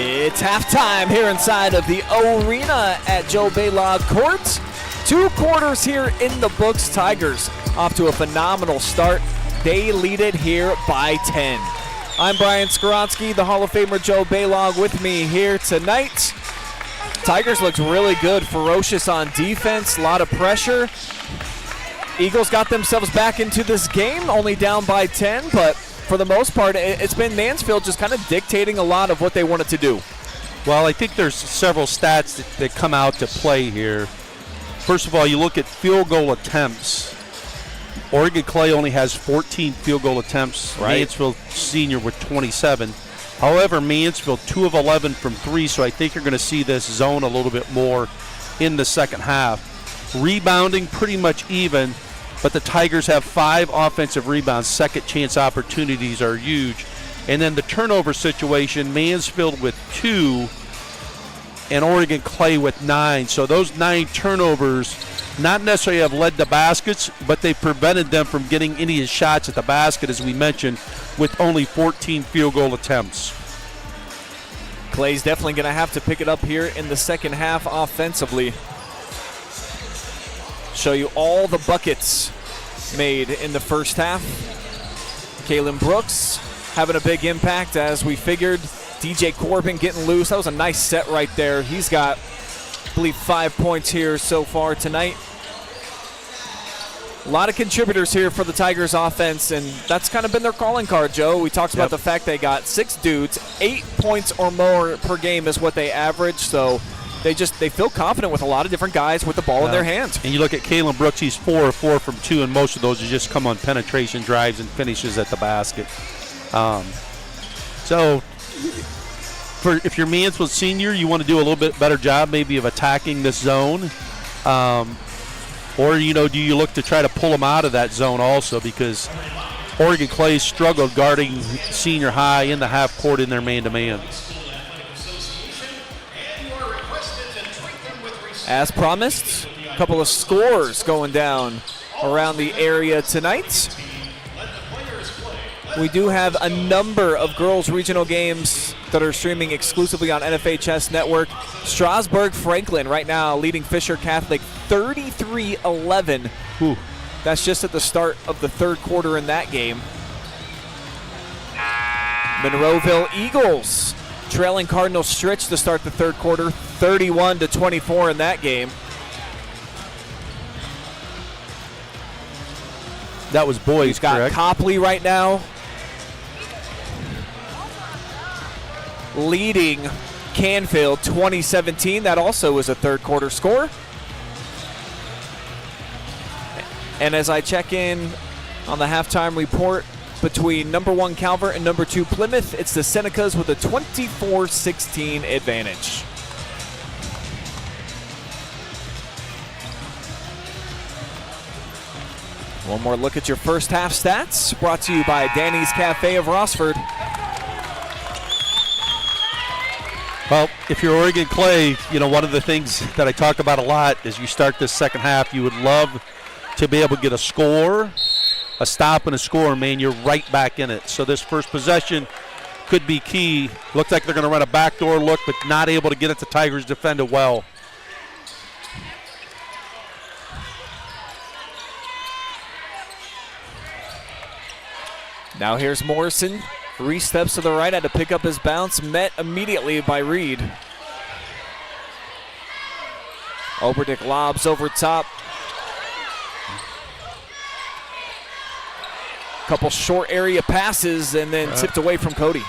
It's halftime here inside of the arena at Joe Balogh Court. 2 quarters here in the books. Tigers off to a phenomenal start. They lead it here by 10. I'm Brian Skowronski, the Hall of Famer Joe Balogh with me here tonight. Tigers looks really good, ferocious on defense, a lot of pressure. Eagles got themselves back into this game, only down by 10, but for the most part, it's been Mansfield just kind of dictating a lot of what they wanted to do. Well, I think there's several stats that come out to play here. First of all, you look at field goal attempts. Oregon Clay only has 14 field goal attempts. Right. Mansfield Senior with 27. However, Mansfield 2 of 11 from 3, so I think you're going to see this zone a little bit more in the second half. Rebounding pretty much even, but the Tigers have 5 offensive rebounds. Second chance opportunities are huge. And then the turnover situation, Mansfield with 2 and Oregon Clay with 9. So those 9 turnovers not necessarily have led to baskets, but they prevented them from getting any shots at the basket, as we mentioned, with only 14 field goal attempts. Clay's definitely going to have to pick it up here in the second half offensively. Show you all the buckets made in the first half. Kaylen Brooks having a big impact, as we figured. DJ Corbin getting loose. That was a nice set right there. He's got, I believe, 5 points here so far tonight. A lot of contributors here for the Tigers offense, and that's kind of been their calling card, Joe. We talked about the fact they got 6 dudes. 8 points or more per game is what they average, so they feel confident with a lot of different guys with the ball in their hands. And you look at Kaylen Brooks, he's 4 of 4 from 2, and most of those have just come on penetration drives and finishes at the basket. So if you're Mansfield Senior, you want to do a little bit better job maybe of attacking this zone. Or, do you look to try to pull them out of that zone also, because Oregon Clay struggled guarding Senior High in the half court in their man-to-man. As promised, a couple of scores going down around the area tonight. We do have a number of girls' regional games that are streaming exclusively on NFHS Network. Strasburg-Franklin right now leading Fisher Catholic 33-11. That's just at the start of the third quarter in that game. Monroeville Eagles trailing Cardinal Stritch to start the third quarter, 31-24 in that game. That was boys, He's got correct? Copley right now leading Canfield 2017. That also was a third quarter score. And as I check in on the halftime report between number 1 Calvert and number 2 Plymouth, it's the Senecas with a 24-16 advantage. One more look at your first half stats, brought to you by Danny's Cafe of Rossford. Well, if you're Oregon Clay, you know, one of the things that I talk about a lot is you start this second half, you would love to be able to get a score, a stop and a score, man, you're right back in it. So this first possession could be key. Looks like they're going to run a backdoor look, but not able to get it. The Tigers defend it well. Now here's Morrison. 3 steps to the right, had to pick up his bounce, met immediately by Reed. Oberdick lobs over top. Couple short area passes and then tipped away from Cody.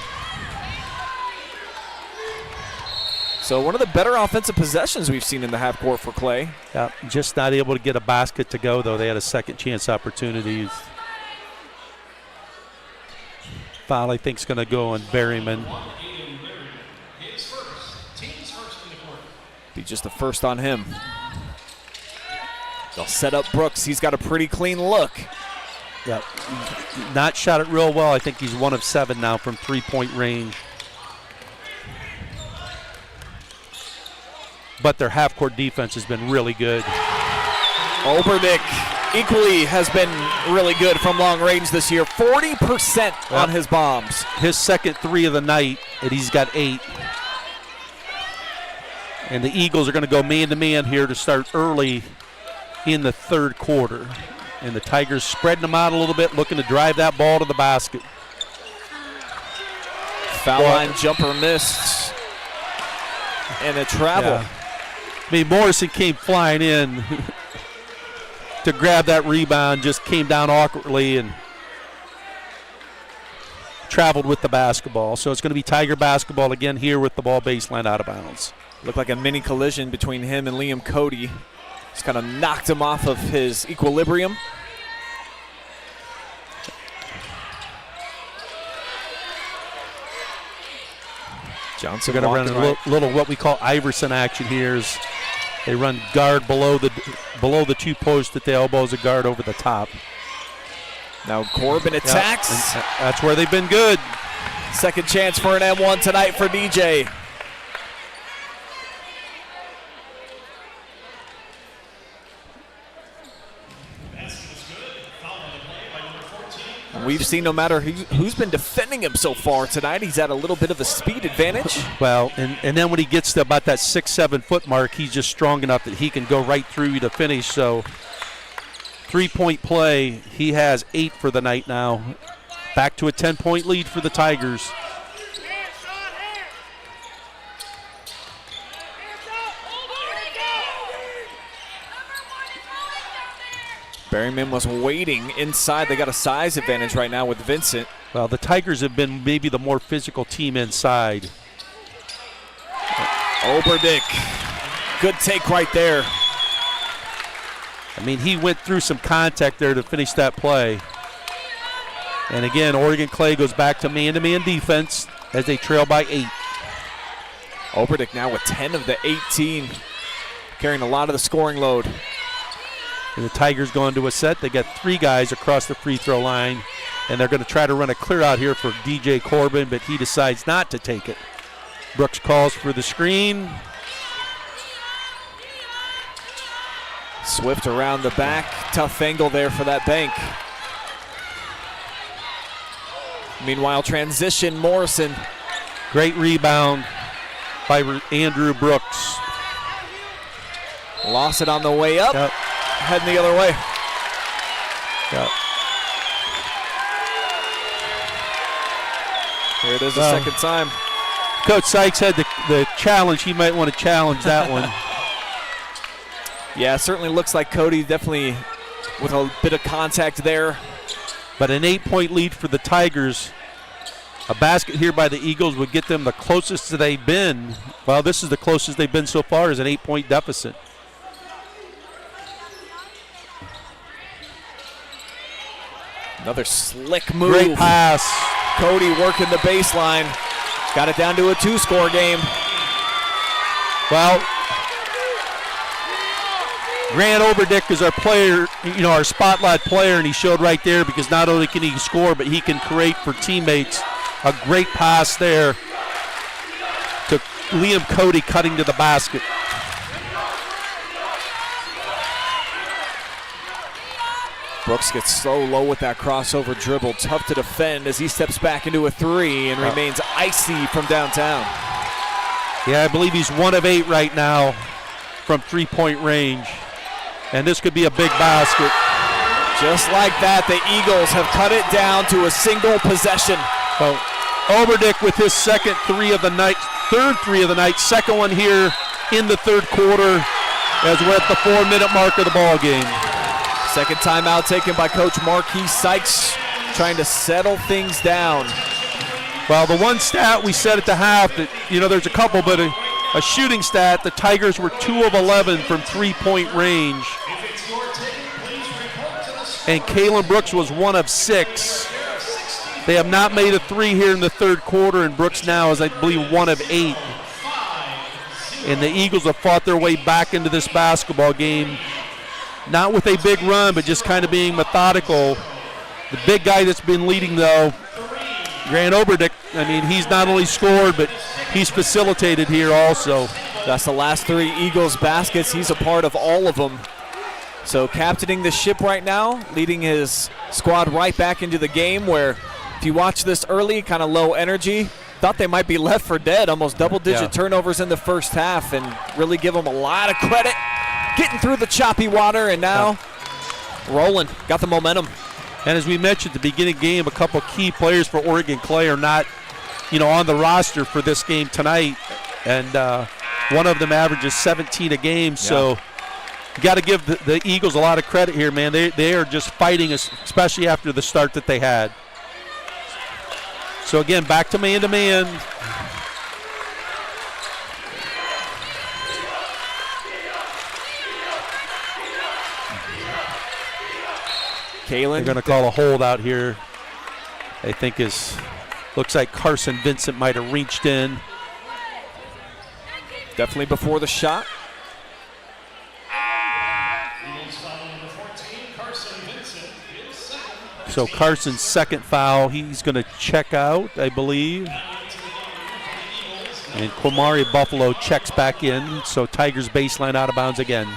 So one of the better offensive possessions we've seen in the half court for Clay. Yeah, just not able to get a basket to go, though. They had a second chance opportunities. Foul, I think, is going to go on Berryman. Be just the first on him. They'll set up Brooks. He's got a pretty clean look. Yeah, not shot it real well. I think he's 1 of 7 now from three-point range. But their half-court defense has been really good. Oberdick equally has been really good from long range this year. 40% on his bombs. His second 3 of the night, and he's got 8. And the Eagles are going to go man-to-man here to start early in the third quarter. And the Tigers spreading them out a little bit, looking to drive that ball to the basket. Foul line jumper missed. And a travel. Yeah. I mean, Morrison came flying in to grab that rebound, just came down awkwardly and traveled with the basketball. So it's going to be Tiger basketball again here with the ball baseline out of bounds. Looked like a mini collision between him and Liam Cody. Just kind of knocked him off of his equilibrium. Johnson We're going to run a little what we call Iverson action here. Is they run guard below the 2 posts at the elbows, a guard over the top. Now Corbin attacks. Yep, that's where they've been good. Second chance for an M1 tonight for DJ. We've seen no matter who's been defending him so far tonight, he's at a little bit of a speed advantage. Well, and then when he gets to about that 6-7 foot mark, he's just strong enough that he can go right through you to finish. So 3-point play, he has 8 for the night now. Back to a 10-point lead for the Tigers. Berryman was waiting inside. They got a size advantage right now with Vincent. Well, the Tigers have been maybe the more physical team inside. Oberdick, good take right there. I mean, he went through some contact there to finish that play. And again, Oregon Clay goes back to man-to-man defense as they trail by 8. Oberdick now with 10 of the 18, carrying a lot of the scoring load. And the Tigers go into a set. They got 3 guys across the free throw line, and they're going to try to run a clear out here for DJ Corbin, but he decides not to take it. Brooks calls for the screen. Swift around the back. Tough angle there for that bank. Meanwhile, transition, Morrison. Great rebound by Andrew Brooks. Lost it on the way up. Yep. Heading the other way. Yep. Here it is the second time. Coach Sykes had the challenge. He might want to challenge that one. Yeah, it certainly looks like Cody definitely with a bit of contact there. But an 8-point lead for the Tigers. A basket here by the Eagles would get them the closest they've been. Well, this is the closest they've been so far, is an 8-point deficit. Another slick move. Great pass. Cody working the baseline. Got it down to a 2-score game. Well, Grant Oberdick is our player, our spotlight player, and he showed right there because not only can he score, but he can create for teammates. A great pass there to Liam Cody cutting to the basket. Brooks gets so low with that crossover dribble. Tough to defend as he steps back into a 3 and remains icy from downtown. Yeah, I believe he's 1 of 8 right now from 3-point range. And this could be a big basket. Just like that, the Eagles have cut it down to a single possession. Well, Oberdick with his third 3 of the night, second one here in the third quarter as we're at the 4-minute mark of the ball game. Second timeout taken by Coach Marquis Sykes, trying to settle things down. Well, the one stat we said at the half, that there's a couple, but a shooting stat, the Tigers were 2 of 11 from 3-point range. And Kaylen Brooks was 1 of 6. They have not made a 3 here in the third quarter, and Brooks now is, I believe, 1 of 8. And the Eagles have fought their way back into this basketball game, not with a big run, but just kind of being methodical. The big guy that's been leading, though, Grant Oberdick, he's not only scored, but he's facilitated here also. That's the last 3 Eagles baskets. He's a part of all of them. So captaining the ship right now, leading his squad right back into the game where, if you watch this early, kind of low energy, thought they might be left for dead, almost double-digit turnovers in the first half, and really give them a lot of credit. Getting through the choppy water and now rolling, got the momentum. And as we mentioned at the beginning of the game, a couple key players for Oregon Clay are not, on the roster for this game tonight. And one of them averages 17 a game. So you got to give the Eagles a lot of credit here, man. They are just fighting, especially after the start that they had. So again, back to man-to-man. Kaylen. They're going to call a hold out here. I think looks like Carson Vincent might have reached in. Definitely before the shot. So Carson's second foul. He's going to check out, I believe. And Kwamari Buffalo checks back in. So Tigers baseline out of bounds again.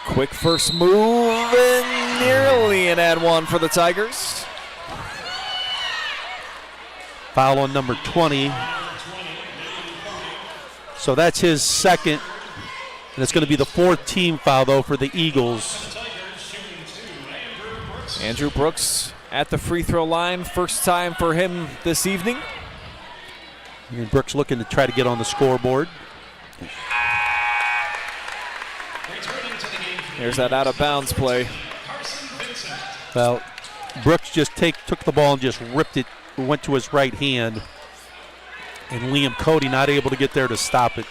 Quick first move and nearly an and 1 for the Tigers. Foul on number 20. So that's his second. And it's going to be the 4th team foul, though, for the Eagles. Andrew Brooks at the free throw line. First time for him this evening. And Brooks looking to try to get on the scoreboard. Here's that out of bounds play. Well, Brooks just took the ball and just ripped it, went to his right hand. And Liam Cody not able to get there to stop it.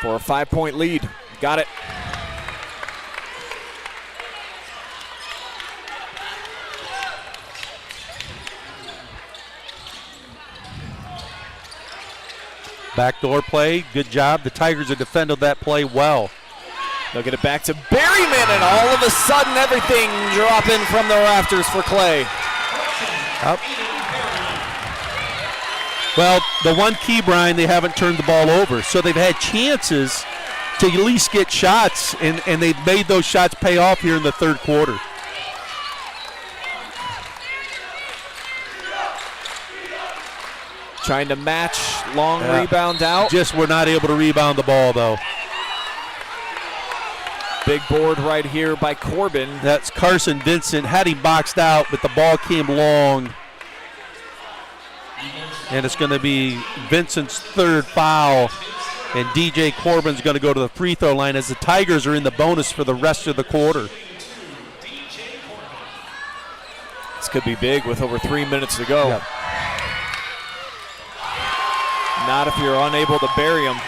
For a 5-point lead. Got it. Backdoor play, good job. The Tigers have defended that play well. They'll get it back to Berryman, and all of a sudden everything dropping from the rafters for Clay. Up. Well, the one key, Brian, they haven't turned the ball over. So they've had chances to at least get shots, and they've made those shots pay off here in the third quarter. Trying to match, long rebound out. Just were not able to rebound the ball, though. Big board right here by Corbin. That's Carson Vincent. Had him boxed out, but the ball came long. And it's going to be Vincent's third foul. And DJ Corbin's going to go to the free throw line as the Tigers are in the bonus for the rest of the quarter. This could be big with over 3 minutes to go. Yep. Not if you're unable to bury them.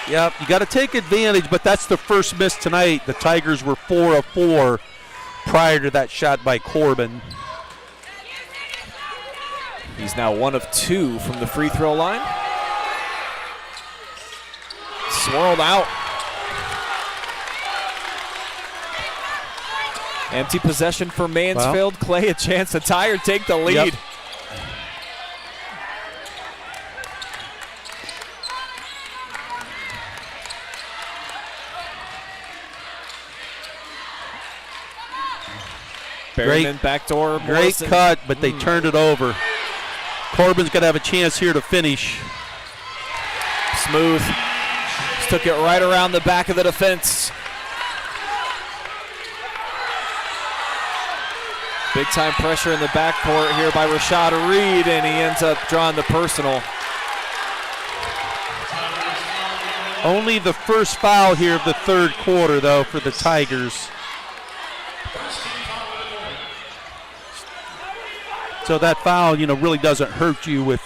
Yep, you got to take advantage, but that's the first miss tonight. The Tigers were 4 of 4 prior to that shot by Corbin. He's now 1 of 2 from the free throw line. Swirled out. Empty possession for Mansfield. Well, Clay a chance to tie or take the lead. Yep. Berryman backdoor. Great Morrison. cut, but they turned it over. Corbin's going to have a chance here to finish. Smooth. Just took it right around the back of the defense. Big time pressure in the backcourt here by Rashad Reed, and he ends up drawing the personal. Only the first foul here of the third quarter, though, for the Tigers. So that foul, really doesn't hurt you with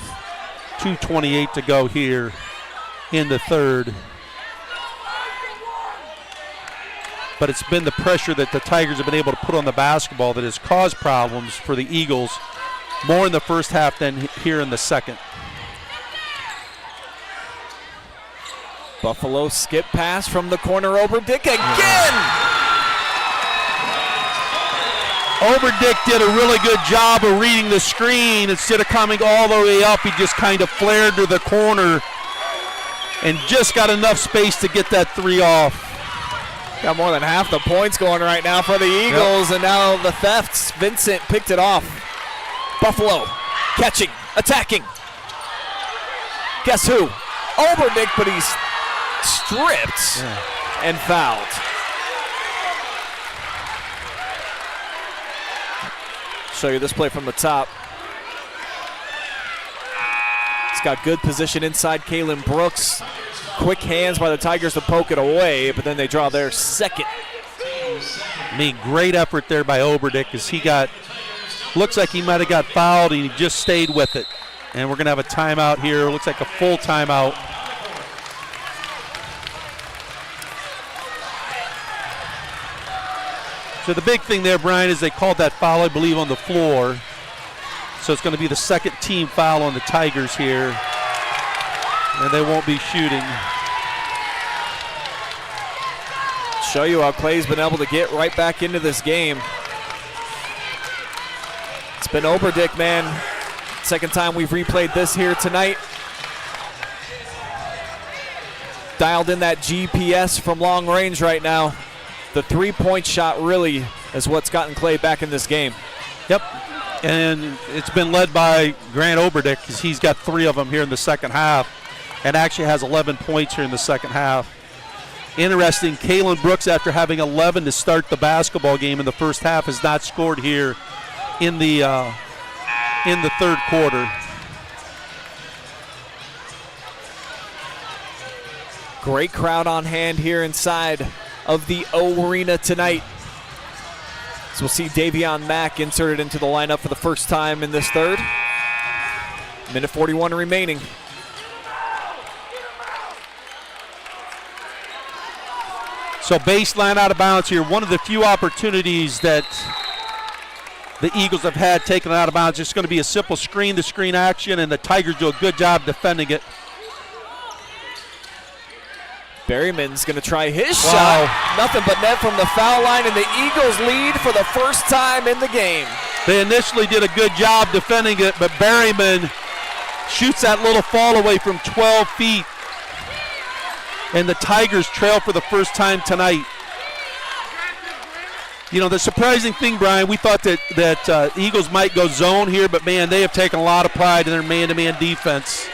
2:28 to go here in the third. But it's been the pressure that the Tigers have been able to put on the basketball that has caused problems for the Eagles more in the first half than here in the second. Buffalo skip pass from the corner. Oberdick again! Oberdick did a really good job of reading the screen. Instead of coming all the way up, he just kind of flared to the corner and just got enough space to get that three off. Got more than half the points going right now for the Eagles, and now the thefts. Vincent picked it off. Buffalo catching, attacking. Guess who? Oberdick, but he's stripped and fouled. Show you this play from the top. He's got good position inside Kaylen Brooks. Quick hands by the Tigers to poke it away, but then they draw their second. Great effort there by Oberdick as he looks like he might have got fouled and he just stayed with it. And we're going to have a timeout here. Looks like a full timeout. So the big thing there, Brian, is they called that foul, I believe, on the floor. So it's going to be the second team foul on the Tigers here. And they won't be shooting. Show you how Clay's been able to get right back into this game. It's been Oberdick, man. Second time we've replayed this here tonight. Dialed in that GPS from long range right now. The three-point shot really is what's gotten Clay back in this game. Yep, and it's been led by Grant Oberdick because he's got 3 of them here in the second half and actually has 11 points here in the second half. Interesting, Kaylen Brooks, after having 11 to start the basketball game in the first half, has not scored here in the third quarter. Great crowd on hand here inside of the O Arena tonight. So we'll see Davion Mack inserted into the lineup for the first time in this third. Minute 41 remaining. So baseline out of bounds here. One of the few opportunities that the Eagles have had taken out of bounds. It's going to be a simple screen-to-screen action, and the Tigers do a good job defending it. Berryman's going to try his shot. Nothing but net from the foul line, and the Eagles lead for the first time in the game. They initially did a good job defending it, but Berryman shoots that little fall away from 12 feet. And the Tigers trail for the first time tonight. The surprising thing, Brian, we thought that Eagles might go zone here, but, man, they have taken a lot of pride in their man-to-man defense.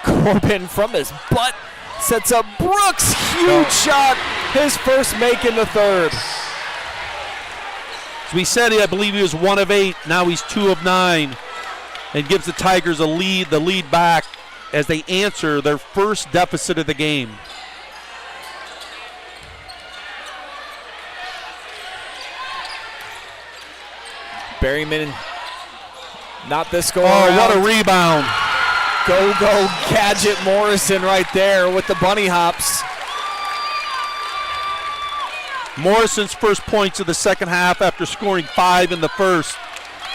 Corbin from his butt sets up Brooks. Huge shot. His first make in the third. As we said, I believe he was 1 of 8. Now he's 2 of 9. And gives the Tigers the lead back as they answer their first deficit of the game. Berryman, not this go Oh, around. what a rebound. Go Gadget Morrison right there with the bunny hops. Morrison's first points of the second half after scoring 5 in the first.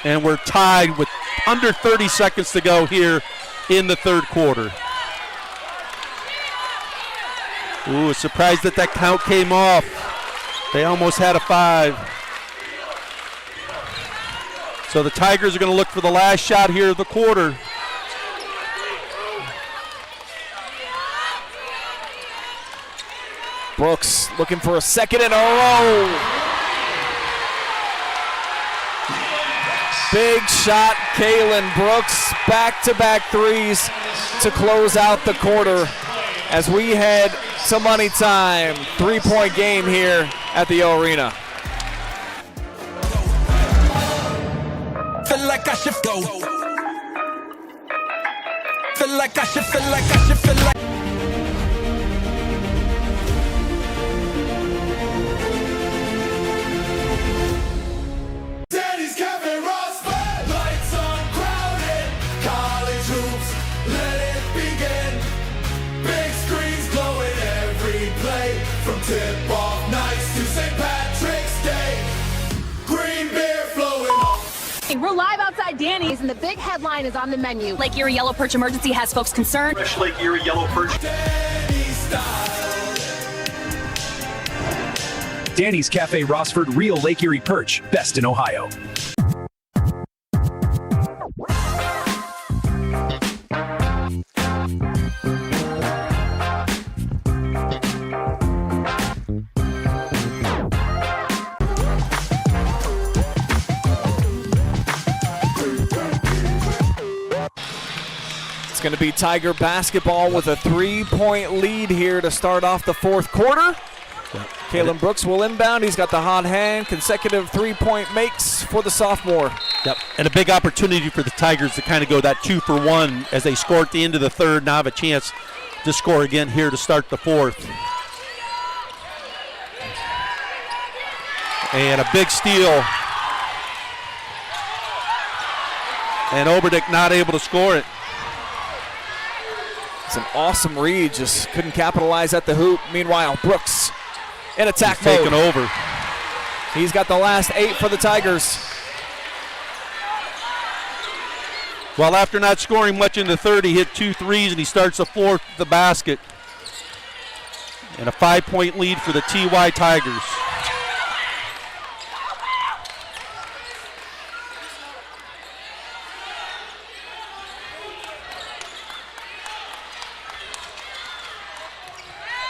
And we're tied with under 30 seconds to go here in the third quarter. Ooh, surprised that count came off. They almost had a 5. So the Tigers are going to look for the last shot here of the quarter. Brooks looking for a second in a row. Big shot, Kaylen Brooks. Back-to-back threes to close out the quarter as we head to money time. 3-point game here at the O Arena. Feel like I should go. Feel like I should, feel like I should, feel like. Danny's Cafe Rossford. Lights uncrowded. College hoops, let it begin. Big screens glowing every play. From tip-off nights to St. Patrick's Day. Green beer flowing off. We're live outside Danny's, and the big headline is on the menu. Lake Erie Yellow Perch emergency has folks concerned. Fresh Lake Erie Yellow Perch. Danny's style. Danny's Cafe Rossford Real Lake Erie Perch. Best in Ohio. It's going to be Tiger basketball with a 3-point lead here to start off the fourth quarter. Kaylen Brooks will inbound. He's got the hot hand. Consecutive 3-point makes for the sophomore. Yep, and a big opportunity for the Tigers to kind of go that 2-for-1 as they score at the end of the third. Now have a chance to score again here to start the fourth. And a big steal. And Oberdick not able to score it. It's an awesome read, just couldn't capitalize at the hoop. Meanwhile, Brooks in attack mode. Taking over. He's got the last 8 for the Tigers. Well, after not scoring much in the third, he hit 2 threes, and he starts the fourth at the basket. And a 5-point lead for the TY Tigers.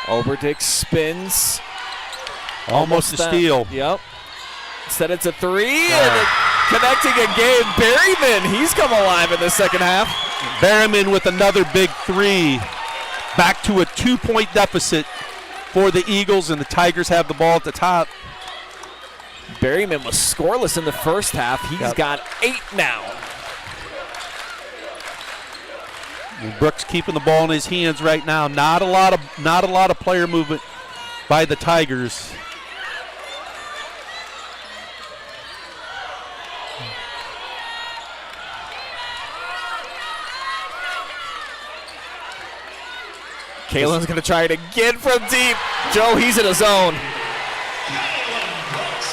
Oberdick spins. Almost a steal. Yep. Said it's a 3, and connecting again. Berryman, he's come alive in the second half. Berryman with another big 3. Back to a 2-point deficit for the Eagles, and the Tigers have the ball at the top. Berryman was scoreless in the first half. He's got 8 now. And Brooks keeping the ball in his hands right now. Not a lot of player movement by the Tigers. Kaylen's going to try it again from deep. Joe, he's in his zone.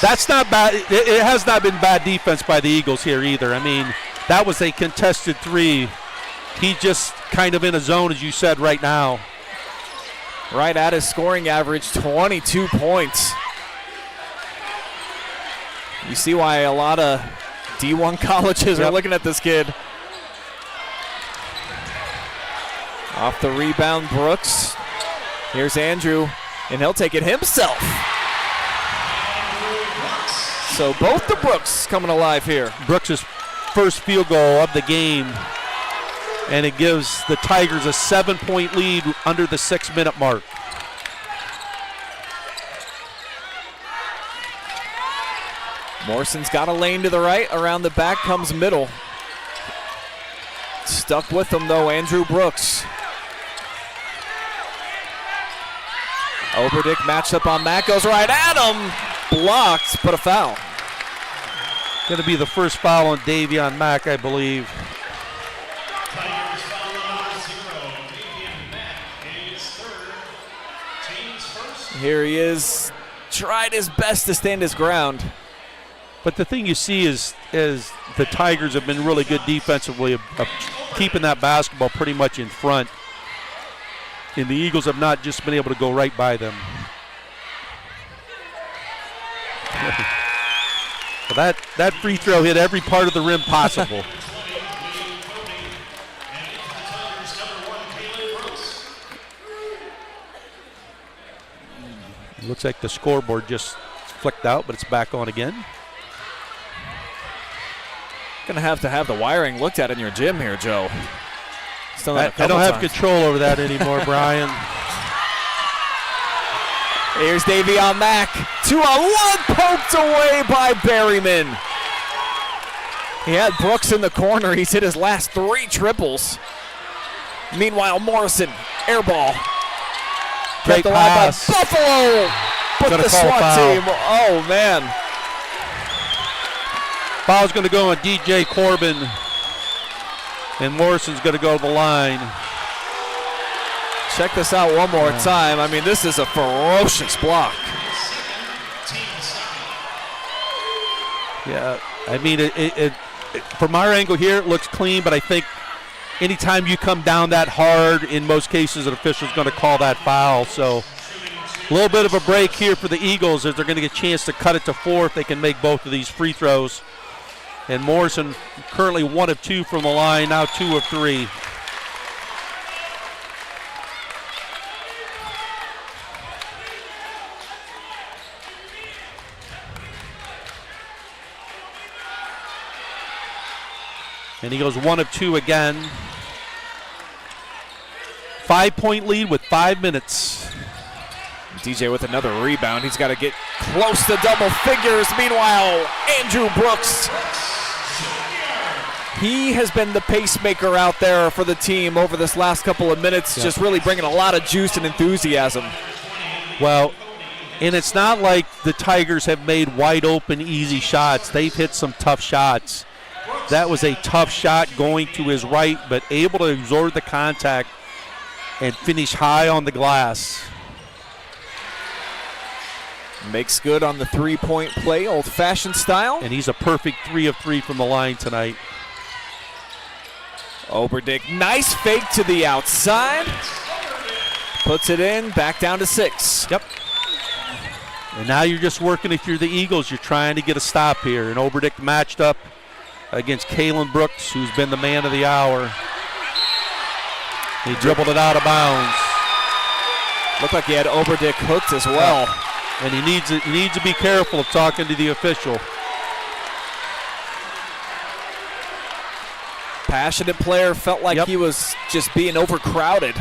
That's not bad. It has not been bad defense by the Eagles here either. I mean, that was a contested 3. He's just kind of in a zone, as you said, right now. Right at his scoring average, 22 points. You see why a lot of D1 colleges are looking at this kid. Off the rebound, Brooks. Here's Andrew, and he'll take it himself. So both the Brooks coming alive here. Brooks' first field goal of the game. And it gives the Tigers a 7-point lead under the 6-minute mark. Morrison's got a lane to the right. Around the back comes middle. Stuck with him, though, Andrew Brooks. Oberdick matched up on that, goes right at him. Blocked, but a foul. Going to be the first foul on Davion Mack, I believe. Tigers foul number 0. Davion Mack is third. Team's first. Here he is, tried his best to stand his ground. But the thing you see is the Tigers have been really good defensively of keeping that basketball pretty much in front. And the Eagles have not just been able to go right by them. Well, that free throw hit every part of the rim possible. Looks like the scoreboard just flicked out, but it's back on again. Gonna have to have the wiring looked at in your gym here, Joe. I don't have control over that anymore, Brian. Here's Davion Mack. 2-on-1, poked away by Berryman. He had Brooks in the corner. He's hit his last 3 triples. Meanwhile, Morrison, air ball. Great pass. By Buffalo. But the SWAT team, oh man. Foul's going to go on DJ Corbin. And Morrison's going to go to the line. Check this out one more time. I mean, this is a ferocious block. Yeah, I mean, it from our angle here, it looks clean, but I think anytime you come down that hard, in most cases, an official's going to call that foul. So a little bit of a break here for the Eagles as they're going to get a chance to cut it to 4 if they can make both of these free throws. And Morrison currently 1 of 2 from the line, now 2 of 3. And he goes 1 of 2 again. 5-point lead with 5 minutes. DJ with another rebound. He's got to get close to double figures. Meanwhile, Andrew Brooks. He has been the pacemaker out there for the team over this last couple of minutes, just really bringing a lot of juice and enthusiasm. Well, and it's not like the Tigers have made wide open, easy shots. They've hit some tough shots. That was a tough shot going to his right, but able to absorb the contact and finish high on the glass. Makes good on the 3-point play, old-fashioned style. And he's a perfect 3 of 3 from the line tonight. Oberdick, nice fake to the outside. Puts it in, back down to 6. Yep. And now you're just working, if you're the Eagles, you're trying to get a stop here. And Oberdick matched up against Kaylen Brooks, who's been the man of the hour. He dribbled it out of bounds. Looked like he had Oberdick hooked as well. And he needs to be careful of talking to the official. Passionate player, felt like he was just being overcrowded.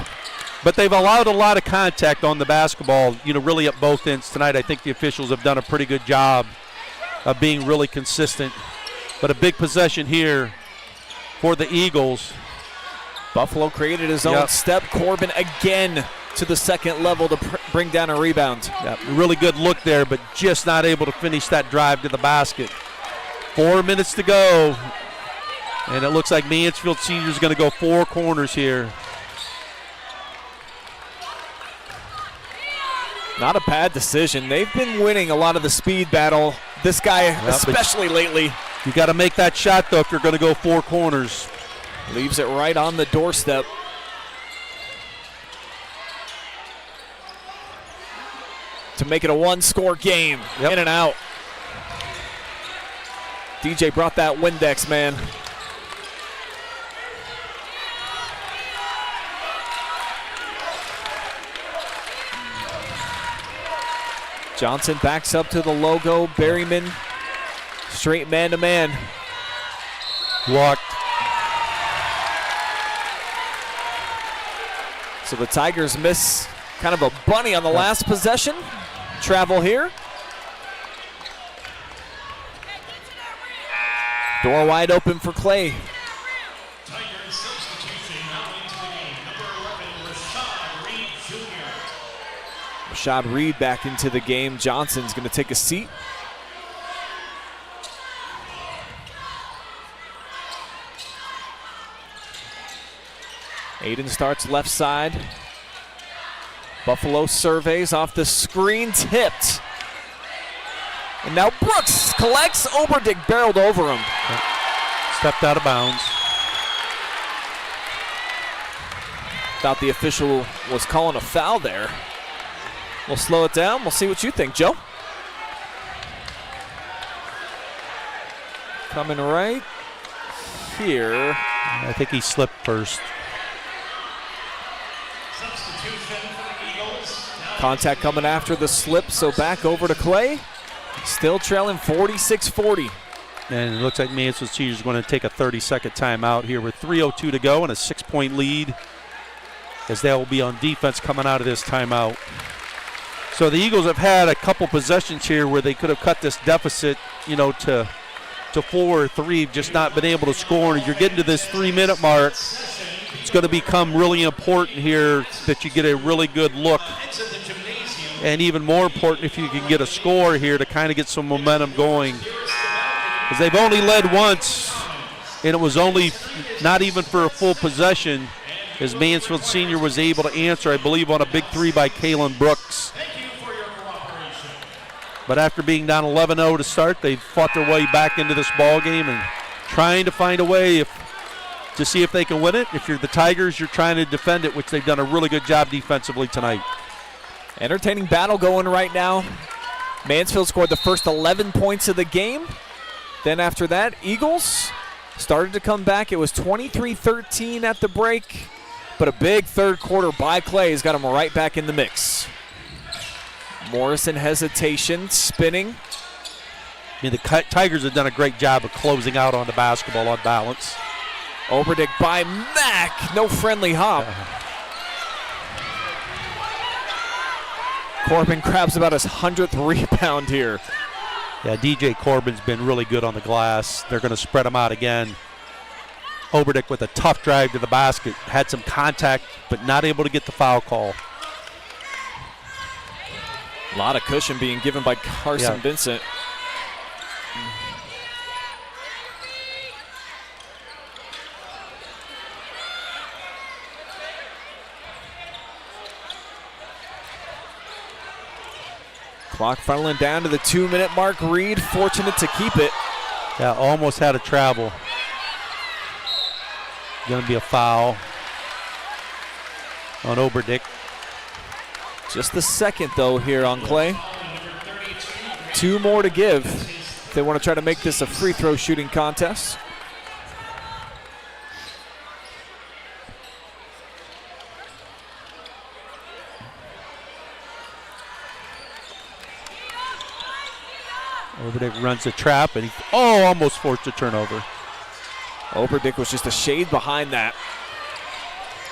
But they've allowed a lot of contact on the basketball, really at both ends tonight. I think the officials have done a pretty good job of being really consistent. But a big possession here for the Eagles. Buffalo created his own step. Corbin again to the second level to bring down a rebound. Yep. A really good look there, but just not able to finish that drive to the basket. 4 minutes to go. And it looks like Mansfield Senior is going to go 4 corners here. Not a bad decision. They've been winning a lot of the speed battle. This guy, especially lately. You got to make that shot, though, if you're going to go 4 corners. Leaves it right on the doorstep. To make it a 1-score game. In and out. DJ brought that Windex, man. Johnson backs up to the logo. Berryman straight man-to-man. Walked. So the Tigers miss kind of a bunny on the last possession. Travel here. Door wide open for Clay. Tigers substitution now into the game. Number 11, Rossford Jr. Rashad Reed back into the game. Johnson's going to take a seat. Aiden starts left side. Buffalo surveys off the screen, tipped. And now Brooks collects. Oberdick barreled over him. Stepped out of bounds. Thought the official was calling a foul there. We'll slow it down. We'll see what you think, Joe. Coming right here. I think he slipped first. Contact coming after the slip, so back over to Clay. Still trailing 46-40. And it looks like Mansfield Senior is going to take a 30-second timeout here with 3:02 to go and a 6-point lead, as they will be on defense coming out of this timeout. So the Eagles have had a couple possessions here where they could have cut this deficit, to 4 or 3, just not been able to score. And you're getting to this 3-minute mark. It's going to become really important here that you get a really good look. And even more important if you can get a score here to kind of get some momentum going. Because they've only led once, and it was only not even for a full possession, as Mansfield Senior was able to answer, I believe, on a big 3 by Kaylen Brooks. But after being down 11-0 to start, they've fought their way back into this ball game and trying to find a way to see if they can win it. If you're the Tigers, you're trying to defend it, which they've done a really good job defensively tonight. Entertaining battle going right now. Mansfield scored the first 11 points of the game. Then after that, Eagles started to come back. It was 23-13 at the break, but a big third quarter by Clay has got them right back in the mix. Morrison hesitation, spinning. I mean, the Tigers have done a great job of closing out on the basketball on balance. Oberdick by Mack, no friendly hop. Corbin grabs about his 100th rebound here. Yeah, DJ Corbin's been really good on the glass. They're going to spread him out again. Oberdick with a tough drive to the basket. Had some contact, but not able to get the foul call. A lot of cushion being given by Carson Vincent. Clock funneling down to the 2-minute mark. Reed fortunate to keep it. Yeah, almost had a travel. Going to be a foul on Oberdick. Just the second, though, here on Clay. 2 more to give if they want to try to make this a free throw shooting contest. Oberdick runs the trap, and he almost forced a turnover. Oberdick was just a shade behind that.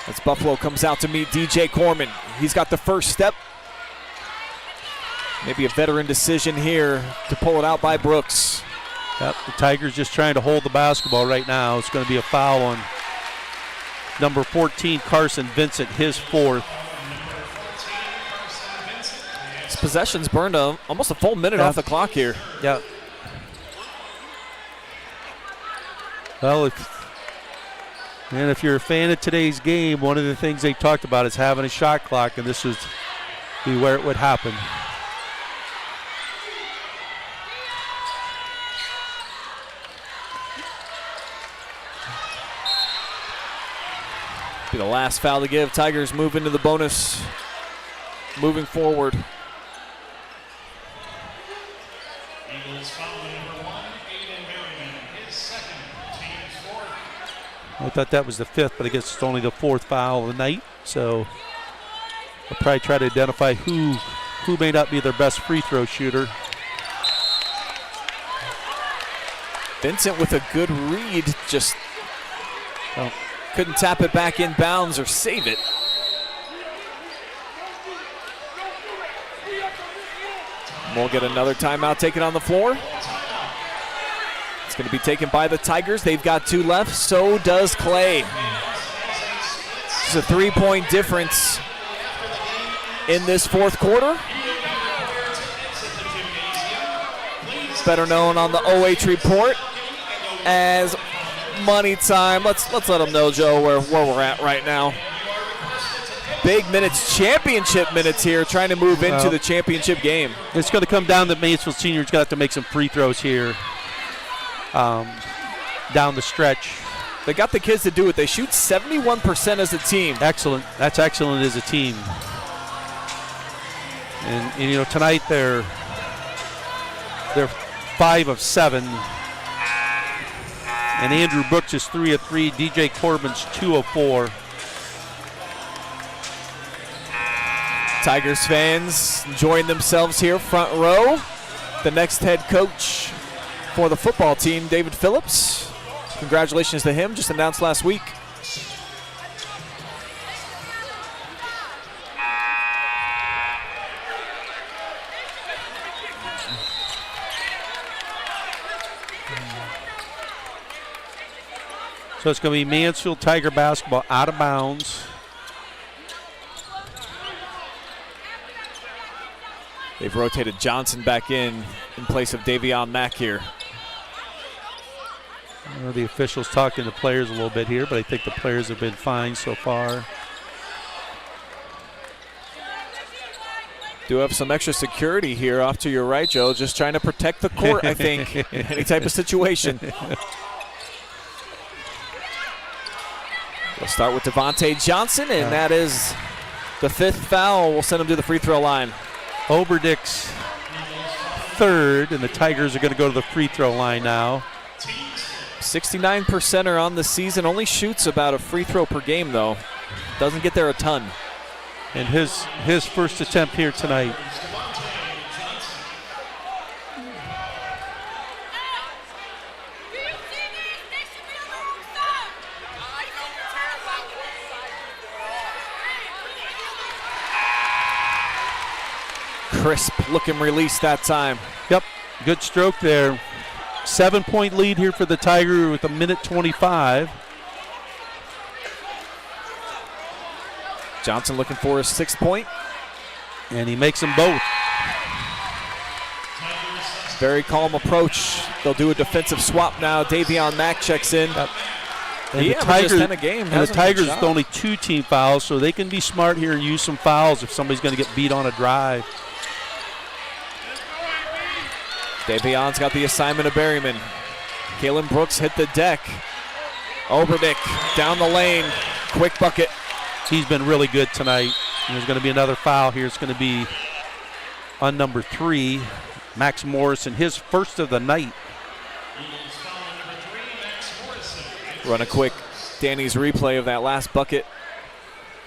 As Buffalo comes out to meet DJ Corman. He's got the first step. Maybe a veteran decision here to pull it out by Brooks. Yep, the Tigers just trying to hold the basketball right now. It's going to be a foul on number 14, Carson Vincent, his 4th. His possession's burned almost a full minute off the clock here. Yeah. Well, if you're a fan of today's game, one of the things they talked about is having a shot clock, and this would be where it would happen. Be the last foul to give. Tigers move into the bonus, moving forward. Eagles foul number 1, Aiden Merriman, his second, team's 4th. I thought that was the 5th, but I guess it's only the 4th foul of the night. So I'll probably try to identify who may not be their best free throw shooter. Vincent with a good read, just couldn't tap it back in bounds or save it. We'll get another timeout taken on the floor. It's going to be taken by the Tigers. They've got 2 left. So does Clay. It's a 3-point difference. in this fourth quarter. It's better known on the OH report as money time. Let's let them know, Joe, where we're at right now. Big minutes, championship minutes here, trying to move into the championship game. It's going to come down to Mansfield Senior's going to have to make some free throws here down the stretch. They got the kids to do it. They shoot 71% as a team. Excellent. That's excellent as a team. And you know, tonight they're 5 of 7. And Andrew Brooks is 3 of 3. DJ Corbin's 2 of 4. Tigers fans enjoying themselves here front row. The next head coach for the football team, David Phillips. Congratulations to him, just announced last week. So it's going to be Mansfield Tiger basketball out of bounds. They've rotated Johnson back in place of Davion Mack here. The officials talking to players a little bit here, but I think the players have been fine so far. Do have some extra security here off to your right, Joe. Just trying to protect the court, I think, in any type of situation. We'll start with Devontae Johnson, and that is the 5th foul. We'll send him to the free throw line. Oberdick's 3rd, and the Tigers are going to go to the free throw line now. 69% on the season. Only shoots about a free throw per game, though. Doesn't get there a ton. And his first attempt here tonight. Crisp looking release that time. Yep, good stroke there. 7-point lead here for the Tiger with 1:25. Johnson looking for his 6th point. And he makes them both. Very calm approach. They'll do a defensive swap now. Davion Mack checks in. Yep. And the Tigers with only 2 team fouls, so they can be smart here and use some fouls if somebody's going to get beat on a drive. Davion's got the assignment of Berryman. Kaylen Brooks hit the deck. Oberdick down the lane. Quick bucket. He's been really good tonight. And there's going to be another foul here. It's going to be on number 3, Max Morrison, his first of the night. Run a quick Danny's replay of that last bucket.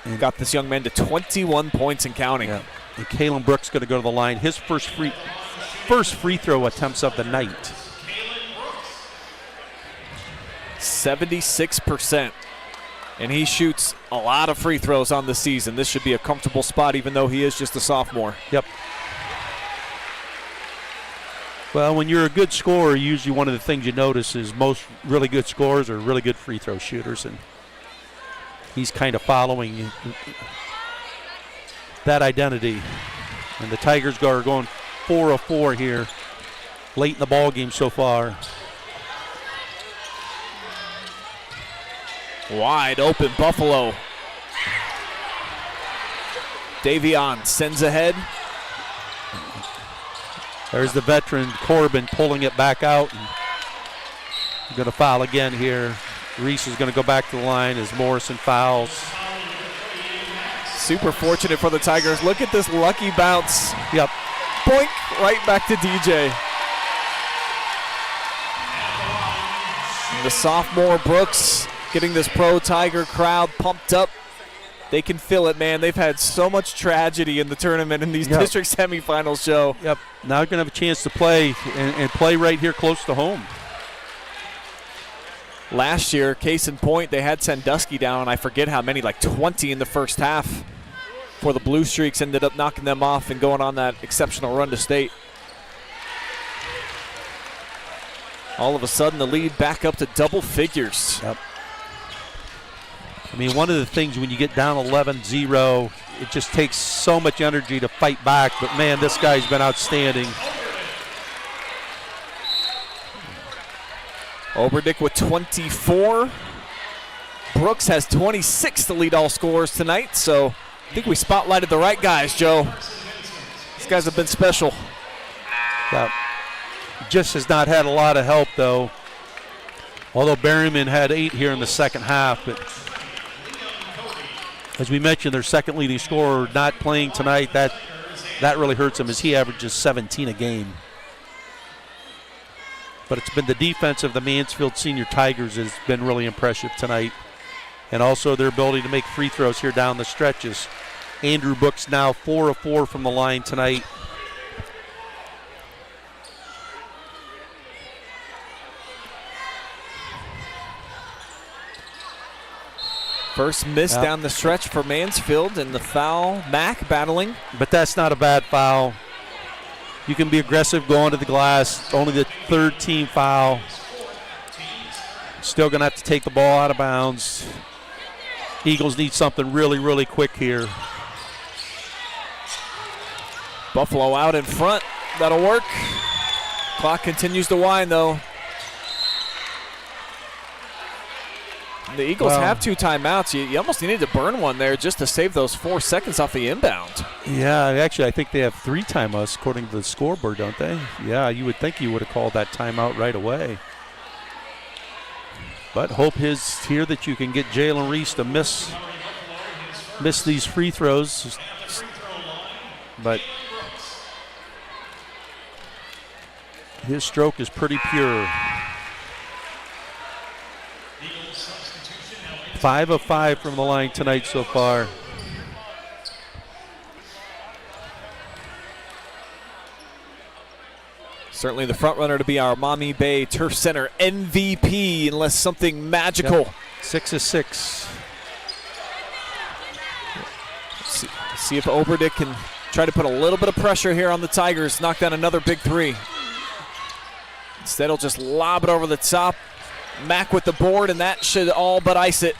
And got this young man to 21 points and counting. Yeah. And Kaylen Brooks going to go to the line. His first free throw attempts of the night. 76%. And he shoots a lot of free throws on the season. This should be a comfortable spot, even though he is just a sophomore. Yep. Well, when you're a good scorer, usually one of the things you notice is most really good scorers are really good free throw shooters. And he's kind of following that identity. And the Tigers are going 4 of 4 here late in the ball game so far. Wide open Buffalo. Davion sends ahead. There's the veteran Corbin pulling it back out. Going to foul again here. Reese is going to go back to the line as Morrison fouls. Super fortunate for the Tigers. Look at this lucky bounce. Yep. Boink, right back to DJ. And the sophomore Brooks getting this pro Tiger crowd pumped up. They can feel it, man. They've had so much tragedy in the tournament in these district semifinals, Joe. Yep. Now they're going to have a chance to play and play right here close to home. Last year, case in point, they had Sandusky down, I forget how many, like 20 in the first half. For the Blue Streaks ended up knocking them off and going on that exceptional run to state. All of a sudden, the lead back up to double figures. Yep. I mean, one of the things when you get down 11-0, it just takes so much energy to fight back. But, man, this guy's been outstanding. Oberdick with 24. Brooks has 26 to lead all scorers tonight, so I think we spotlighted the right guys, Joe. These guys have been special. Yeah. Just has not had a lot of help, though. Although Berryman had 8 here in the second half. But as we mentioned, their second leading scorer not playing tonight, that really hurts him as he averages 17 a game. But it's been the defense of the Mansfield Senior Tigers has been really impressive tonight. And also their ability to make free throws here down the stretches. Andrew Brooks now 4 of 4 from the line tonight. First miss down the stretch for Mansfield, and the foul, Mack battling. But that's not a bad foul. You can be aggressive going to the glass. Only the third team foul. Still going to have to take the ball out of bounds. Eagles need something really, really quick here. Buffalo out in front. That'll work. Clock continues to wind, though. The Eagles have 2 timeouts. You almost needed to burn one there just to save those 4 seconds off the inbound. Yeah, actually, I think they have 3 timeouts according to the scoreboard, don't they? Yeah, you would think you would have called that timeout right away. But hope is here that you can get Jalen Reese to miss these free throws. But his stroke is pretty pure. 5 of 5 from the line tonight so far. Certainly the front runner to be our Maumee Bay Turf Center MVP unless something magical. Yep. 6 of 6. See if Oberdick can try to put a little bit of pressure here on the Tigers, knock down another big 3. Instead he'll just lob it over the top. Mack with the board, and that should all but ice it.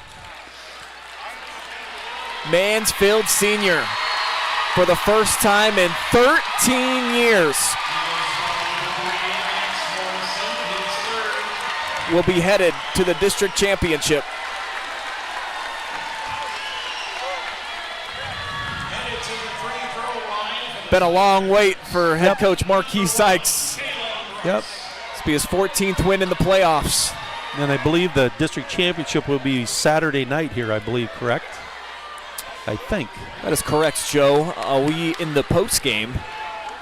Mansfield Senior, for the first time in 13 years, will be headed to the district championship. Been a long wait for head coach Marquis Sykes. Yep. This will be his 14th win in the playoffs. And I believe the district championship will be Saturday night here, I believe, correct? I think. That is correct, Joe. We in the post game,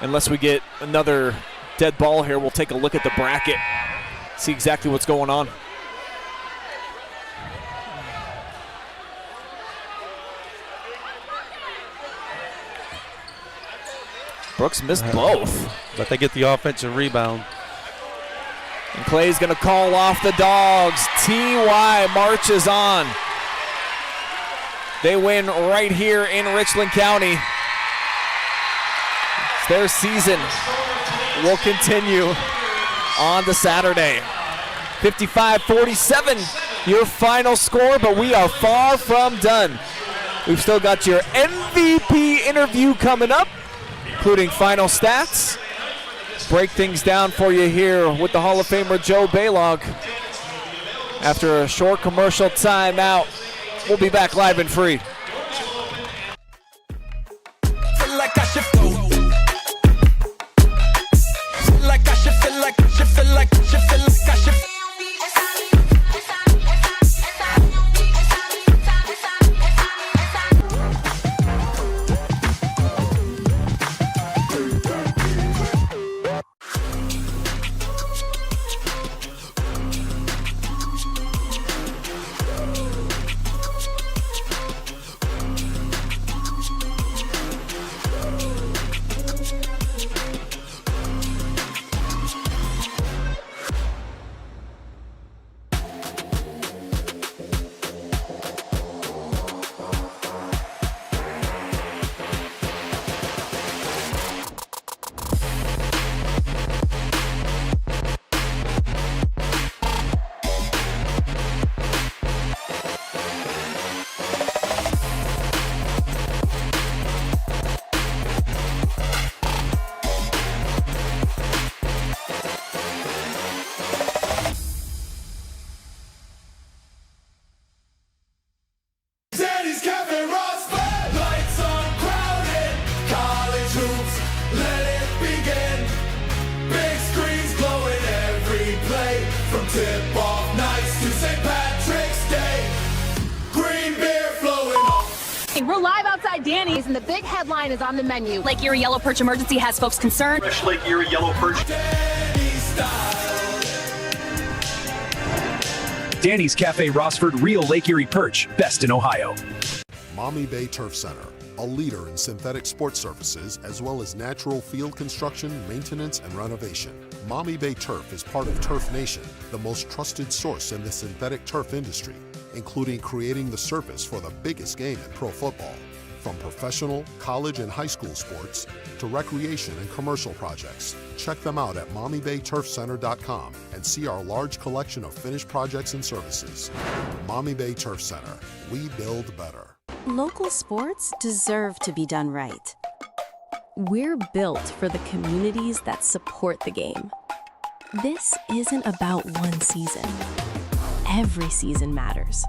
unless we get another dead ball here, we'll take a look at the bracket, see exactly what's going on. Brooks missed both. But they get the offensive rebound. And Clay's going to call off the Dogs. TY marches on. They win right here in Richland County. Their season will continue on to Saturday. 55-47, your final score, but we are far from done. We've still got your MVP interview coming up, including final stats. Break things down for you here with the Hall of Famer Joe Balogh. After a short commercial timeout, we'll be back live and free. Feel like I should go. Feel like I should, feel like I should, feel like I should, feel like I should. hoops, let it begin. Big screens glowing every play, from tip-off nights to St. Patrick's Day. Green beer flowing off. Hey, we're live outside Danny's, and the big headline is on the menu. Lake Erie Yellow Perch emergency has folks concerned. Fresh Lake Erie Yellow Perch. Danny's style. Danny's Cafe Rossford Real Lake Erie Perch, best in Ohio. Maumee Bay Turf Center, a leader in synthetic sports surfaces as well as natural field construction, maintenance, and renovation. Maumee Bay Turf is part of Turf Nation, the most trusted source in the synthetic turf industry, including creating the surface for the biggest game in pro football. From professional, college, and high school sports to recreation and commercial projects, check them out at MaumeeBayTurfCenter.com and see our large collection of finished projects and services. Maumee Bay Turf Center, we build better. Local sports deserve to be done right. We're built for the communities that support the game. This isn't about one season. Every season matters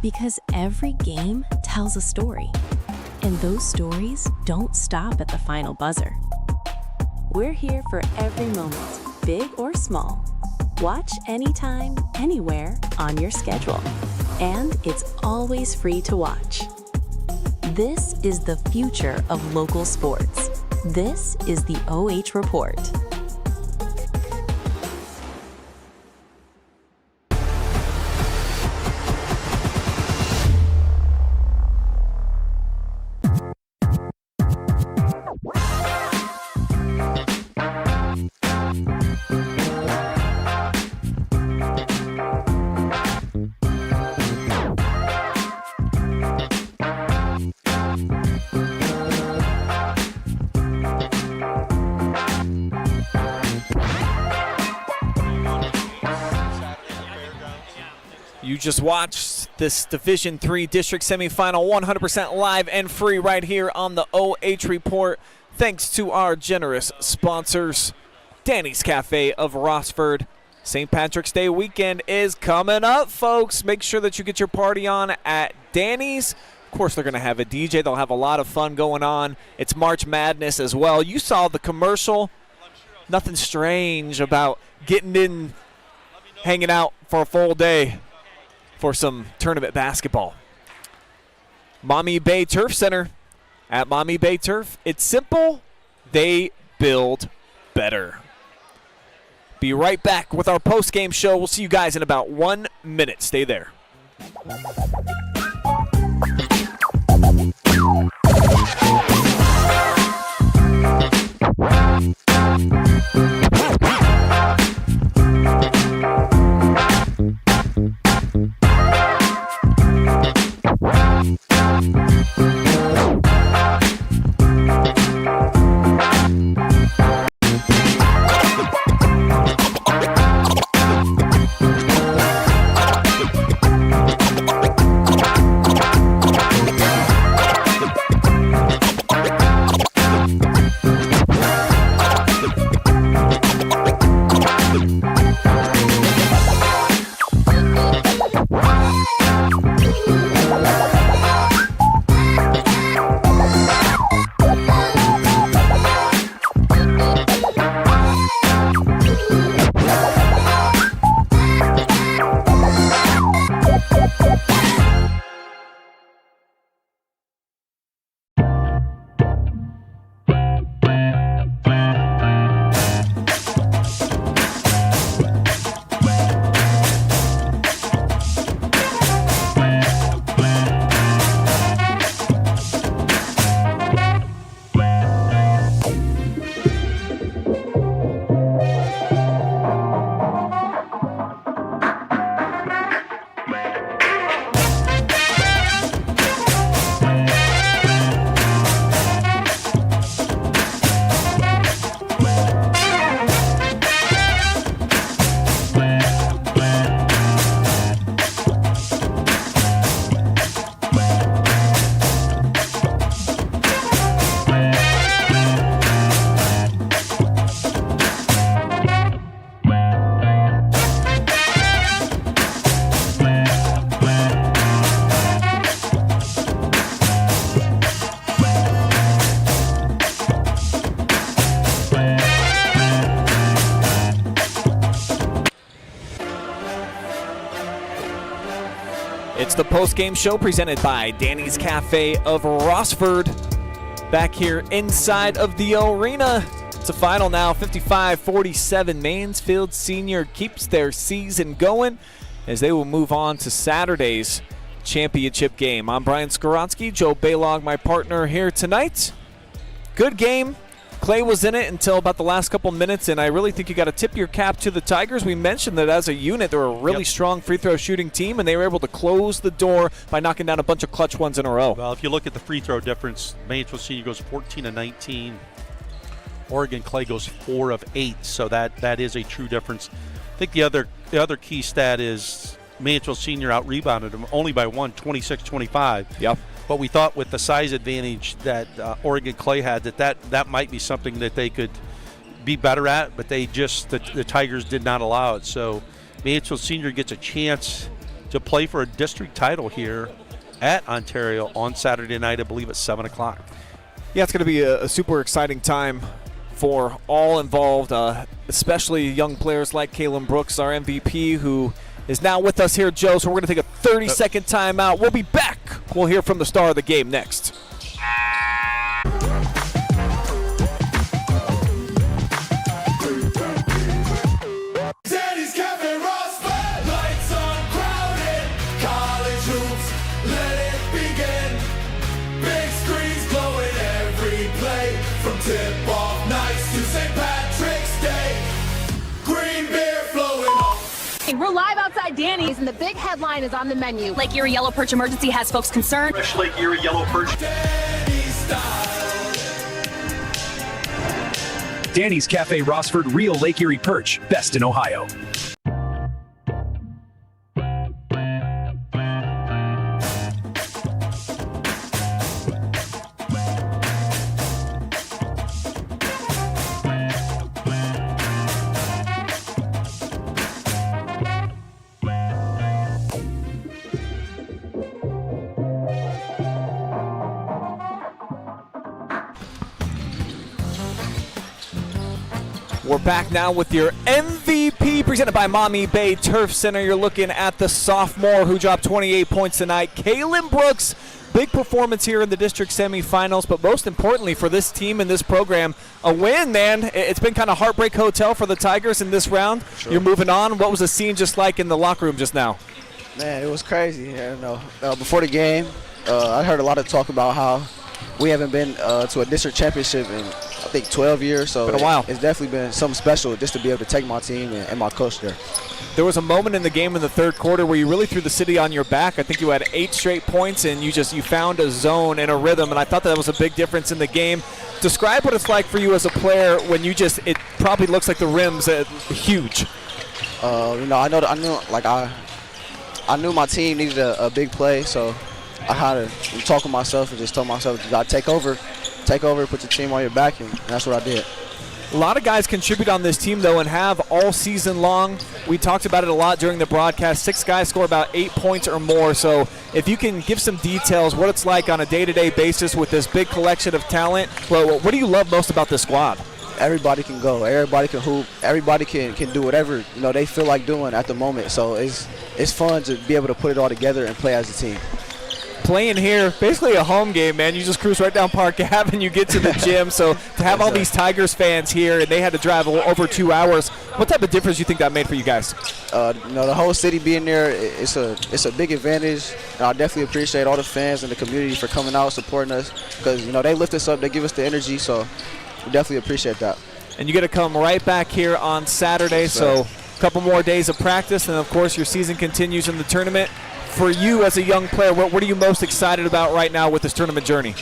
because every game tells a story. And those stories don't stop at the final buzzer. We're here for every moment, big or small. Watch anytime, anywhere, on your schedule. And it's always free to watch. This is the future of local sports. This is the OH Report. You just watched this Division III District Semifinal 100% live and free right here on the OH Report. Thanks to our generous sponsors, Danny's Cafe of Rossford. St. Patrick's Day weekend is coming up, folks. Make sure that you get your party on at Danny's. Of course, they're going to have a DJ. They'll have a lot of fun going on. It's March Madness as well. You saw the commercial. Nothing strange about getting in, hanging out for a full day for some tournament basketball. Maumee Bay Turf Center at Maumee Bay Turf. It's simple. They build better. Be right back with our post-game show. We'll see you guys in about 1 minute. Stay there. the post-game show presented by Danny's Cafe of Rossford. Back here inside of the arena. It's a final now, 55-47. Mansfield Senior keeps their season going as they will move on to Saturday's championship game. I'm Brian Skowronski, Joe Balogh, my partner here tonight. Good game. Clay was in it until about the last couple minutes, and I really think you got to tip your cap to the Tigers. We mentioned that as a unit, they're a really strong free throw shooting team, and they were able to close the door by knocking down a bunch of clutch ones in a row. Well, if you look at the free throw difference, Mansfield Senior goes 14 of 19. Oregon Clay goes 4 of 8, so that is a true difference. I think the other key stat is Mansfield Senior out-rebounded them only by 26-25. Yep. But we thought with the size advantage that Oregon Clay had that might be something that they could be better at, but the Tigers did not allow it. So Mansfield Senior gets a chance to play for a district title here at Ontario on Saturday night, I believe at 7 o'clock. Yeah, it's going to be a super exciting time for all involved, especially young players like Kaylen Brooks, our MVP, who is now with us here, Joe. So we're going to take a 30-second timeout. We'll be back. We'll hear from the star of the game next. Danny's Cafe Rossford, lights on, crowded, college hoops, let it begin. Big screens glowing every play, from tip-off nights to St. Patrick's Day. Green beer flowing off. We're live outside Danny's, and the big headline is on the menu. Lake Erie Yellow Perch emergency has folks concerned. Fresh Lake Erie Yellow Perch. Danny's style. Danny's Cafe Rossford Real Lake Erie Perch, best in Ohio. We're back now with your MVP presented by Maumee Bay Turf Center. You're looking at the sophomore who dropped 28 points tonight, Kaylen Brooks. Big performance here in the district semifinals, but most importantly for this team and this program, a win, man. It's been kind of heartbreak hotel for the Tigers in this round. Sure. You're moving on. What was the scene just like in the locker room just now? Man, it was crazy. Before the game, I heard a lot of talk about how we haven't been to a district championship in, I think, 12 years. So been a while. It's definitely been something special just to be able to take my team and my coach there. There was a moment in the game in the third quarter where you really threw the city on your back. I think you had 8 straight points, and you found a zone and a rhythm, and I thought that was a big difference in the game. Describe what it's like for you as a player when it probably looks like the rim's huge. I knew my team needed a big play, so I had to talk with myself and just told myself, you got to take over, put your team on your back, and that's what I did. A lot of guys contribute on this team, though, and have all season long. We talked about it a lot during the broadcast. 6 guys score about 8 points or more. So if you can give some details, what it's like on a day-to-day basis with this big collection of talent, well, what do you love most about this squad? Everybody can go. Everybody can hoop. Everybody can do whatever they feel like doing at the moment. So it's fun to be able to put it all together and play as a team. Playing here, basically a home game, man. You just cruise right down Park Ave and you get to the gym. So to have all these Tigers fans here, and they had to drive over 2 hours, what type of difference do you think that made for you guys? The whole city being there, it's a big advantage. And I definitely appreciate all the fans and the community for coming out, supporting us, because they lift us up, they give us the energy. So we definitely appreciate that. And you get to come right back here on Saturday. Yes, so a couple more days of practice, and of course your season continues in the tournament. For you as a young player, what are you most excited about right now with this tournament journey?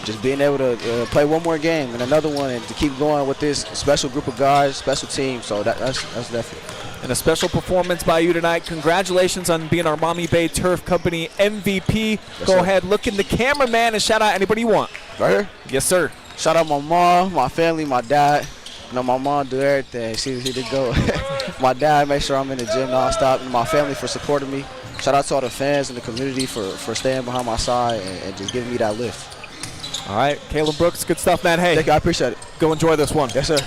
Just being able to play one more game and another one, and to keep going with this special group of guys, special team. So that's definitely. And a special performance by you tonight. Congratulations on being our Maumee Bay Turf Company MVP. Go ahead, look in the camera, man, and shout out anybody you want. Right here? Yes, sir. Shout out my mom, my family, my dad. My mom do everything. She's here to go. My dad make sure I'm in the gym nonstop, and my family for supporting me. Shout out to all the fans and the community for staying behind my side and just giving me that lift. All right, Kaylen Brooks, good stuff, man. Hey, thank you, I appreciate it. Go enjoy this one. Yes, sir.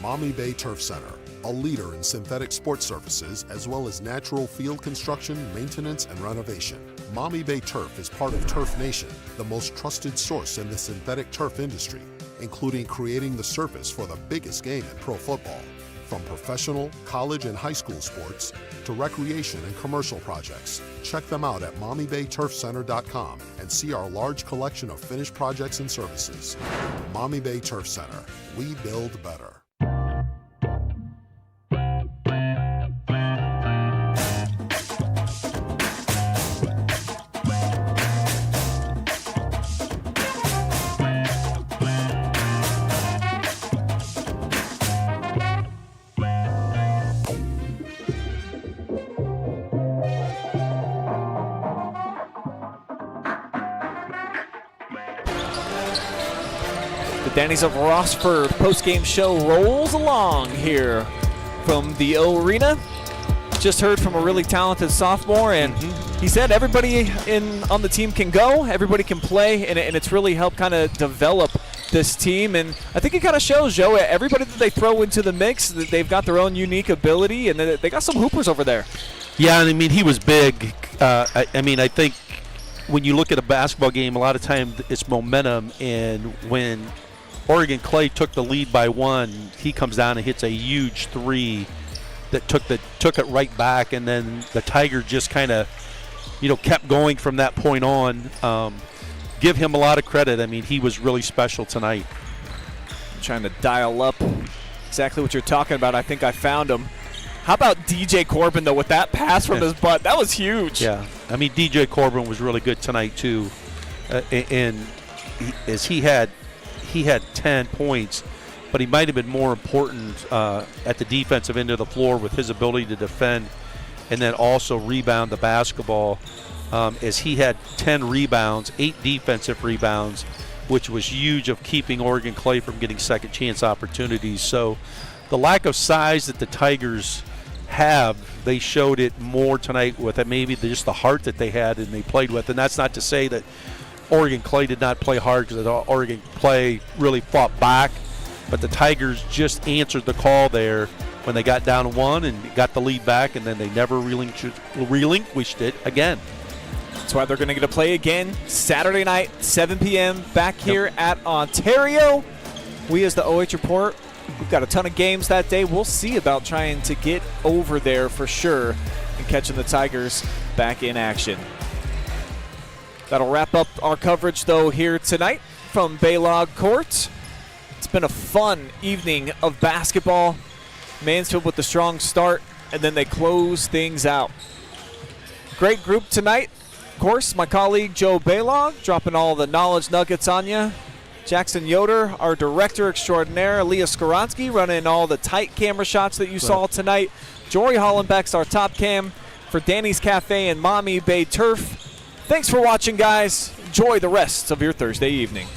Maumee Maumee Bay Turf Center, a leader in synthetic sports surfaces as well as natural field construction, maintenance, and renovation. Maumee Bay Turf is part of Turf Nation, the most trusted source in the synthetic turf industry, including creating the surface for the biggest game in pro football. From professional, college, and high school sports to recreation and commercial projects. Check them out at MaumeeBayTurfCenter.com and see our large collection of finished projects and services. Maumee Bay Turf Center. We build better. Danny's of Rossford post-game show rolls along here from the O Arena. Just heard from a really talented sophomore, and he said everybody on the team can go, everybody can play, and it's really helped kind of develop this team. And I think it kind of shows, Joe, everybody that they throw into the mix, that they've got their own unique ability, and they got some hoopers over there. Yeah, I mean, he was big. I think when you look at a basketball game, a lot of times it's momentum, and when Oregon Clay took the lead by 1, he comes down and hits a huge 3 that took it right back, and then the Tigers just kind of, kept going from that point on. Give him a lot of credit. I mean, he was really special tonight. I'm trying to dial up exactly what you're talking about. I think I found him. How about DJ Corbin, though, with that pass from his butt? That was huge. Yeah, I mean, DJ Corbin was really good tonight, too. He had 10 points, but he might have been more important at the defensive end of the floor with his ability to defend and then also rebound the basketball, as he had 10 rebounds, 8 defensive rebounds, which was huge of keeping Oregon Clay from getting second chance opportunities. So the lack of size that the Tigers have, they showed it more tonight with maybe just the heart that they had and they played with. And that's not to say that Oregon Clay did not play hard, because Oregon Clay really fought back, but the Tigers just answered the call there when they got down 1 and got the lead back, and then they never relinquished it again. That's why they're going to get to play again Saturday night, 7 p.m. back here at Ontario. We as the OH Report, we've got a ton of games that day. We'll see about trying to get over there for sure and catching the Tigers back in action. That'll wrap up our coverage, though, here tonight from Balogh Court. It's been a fun evening of basketball. Mansfield with the strong start, and then they close things out. Great group tonight. Of course, my colleague Joe Balogh dropping all the knowledge nuggets on you. Jackson Yoder, our director extraordinaire. Leah Skowronski running all the tight camera shots that you saw tonight. Jory Hollenbeck's our top cam for Danny's Cafe and Maumee Bay Turf. Thanks for watching, guys. Enjoy the rest of your Thursday evening.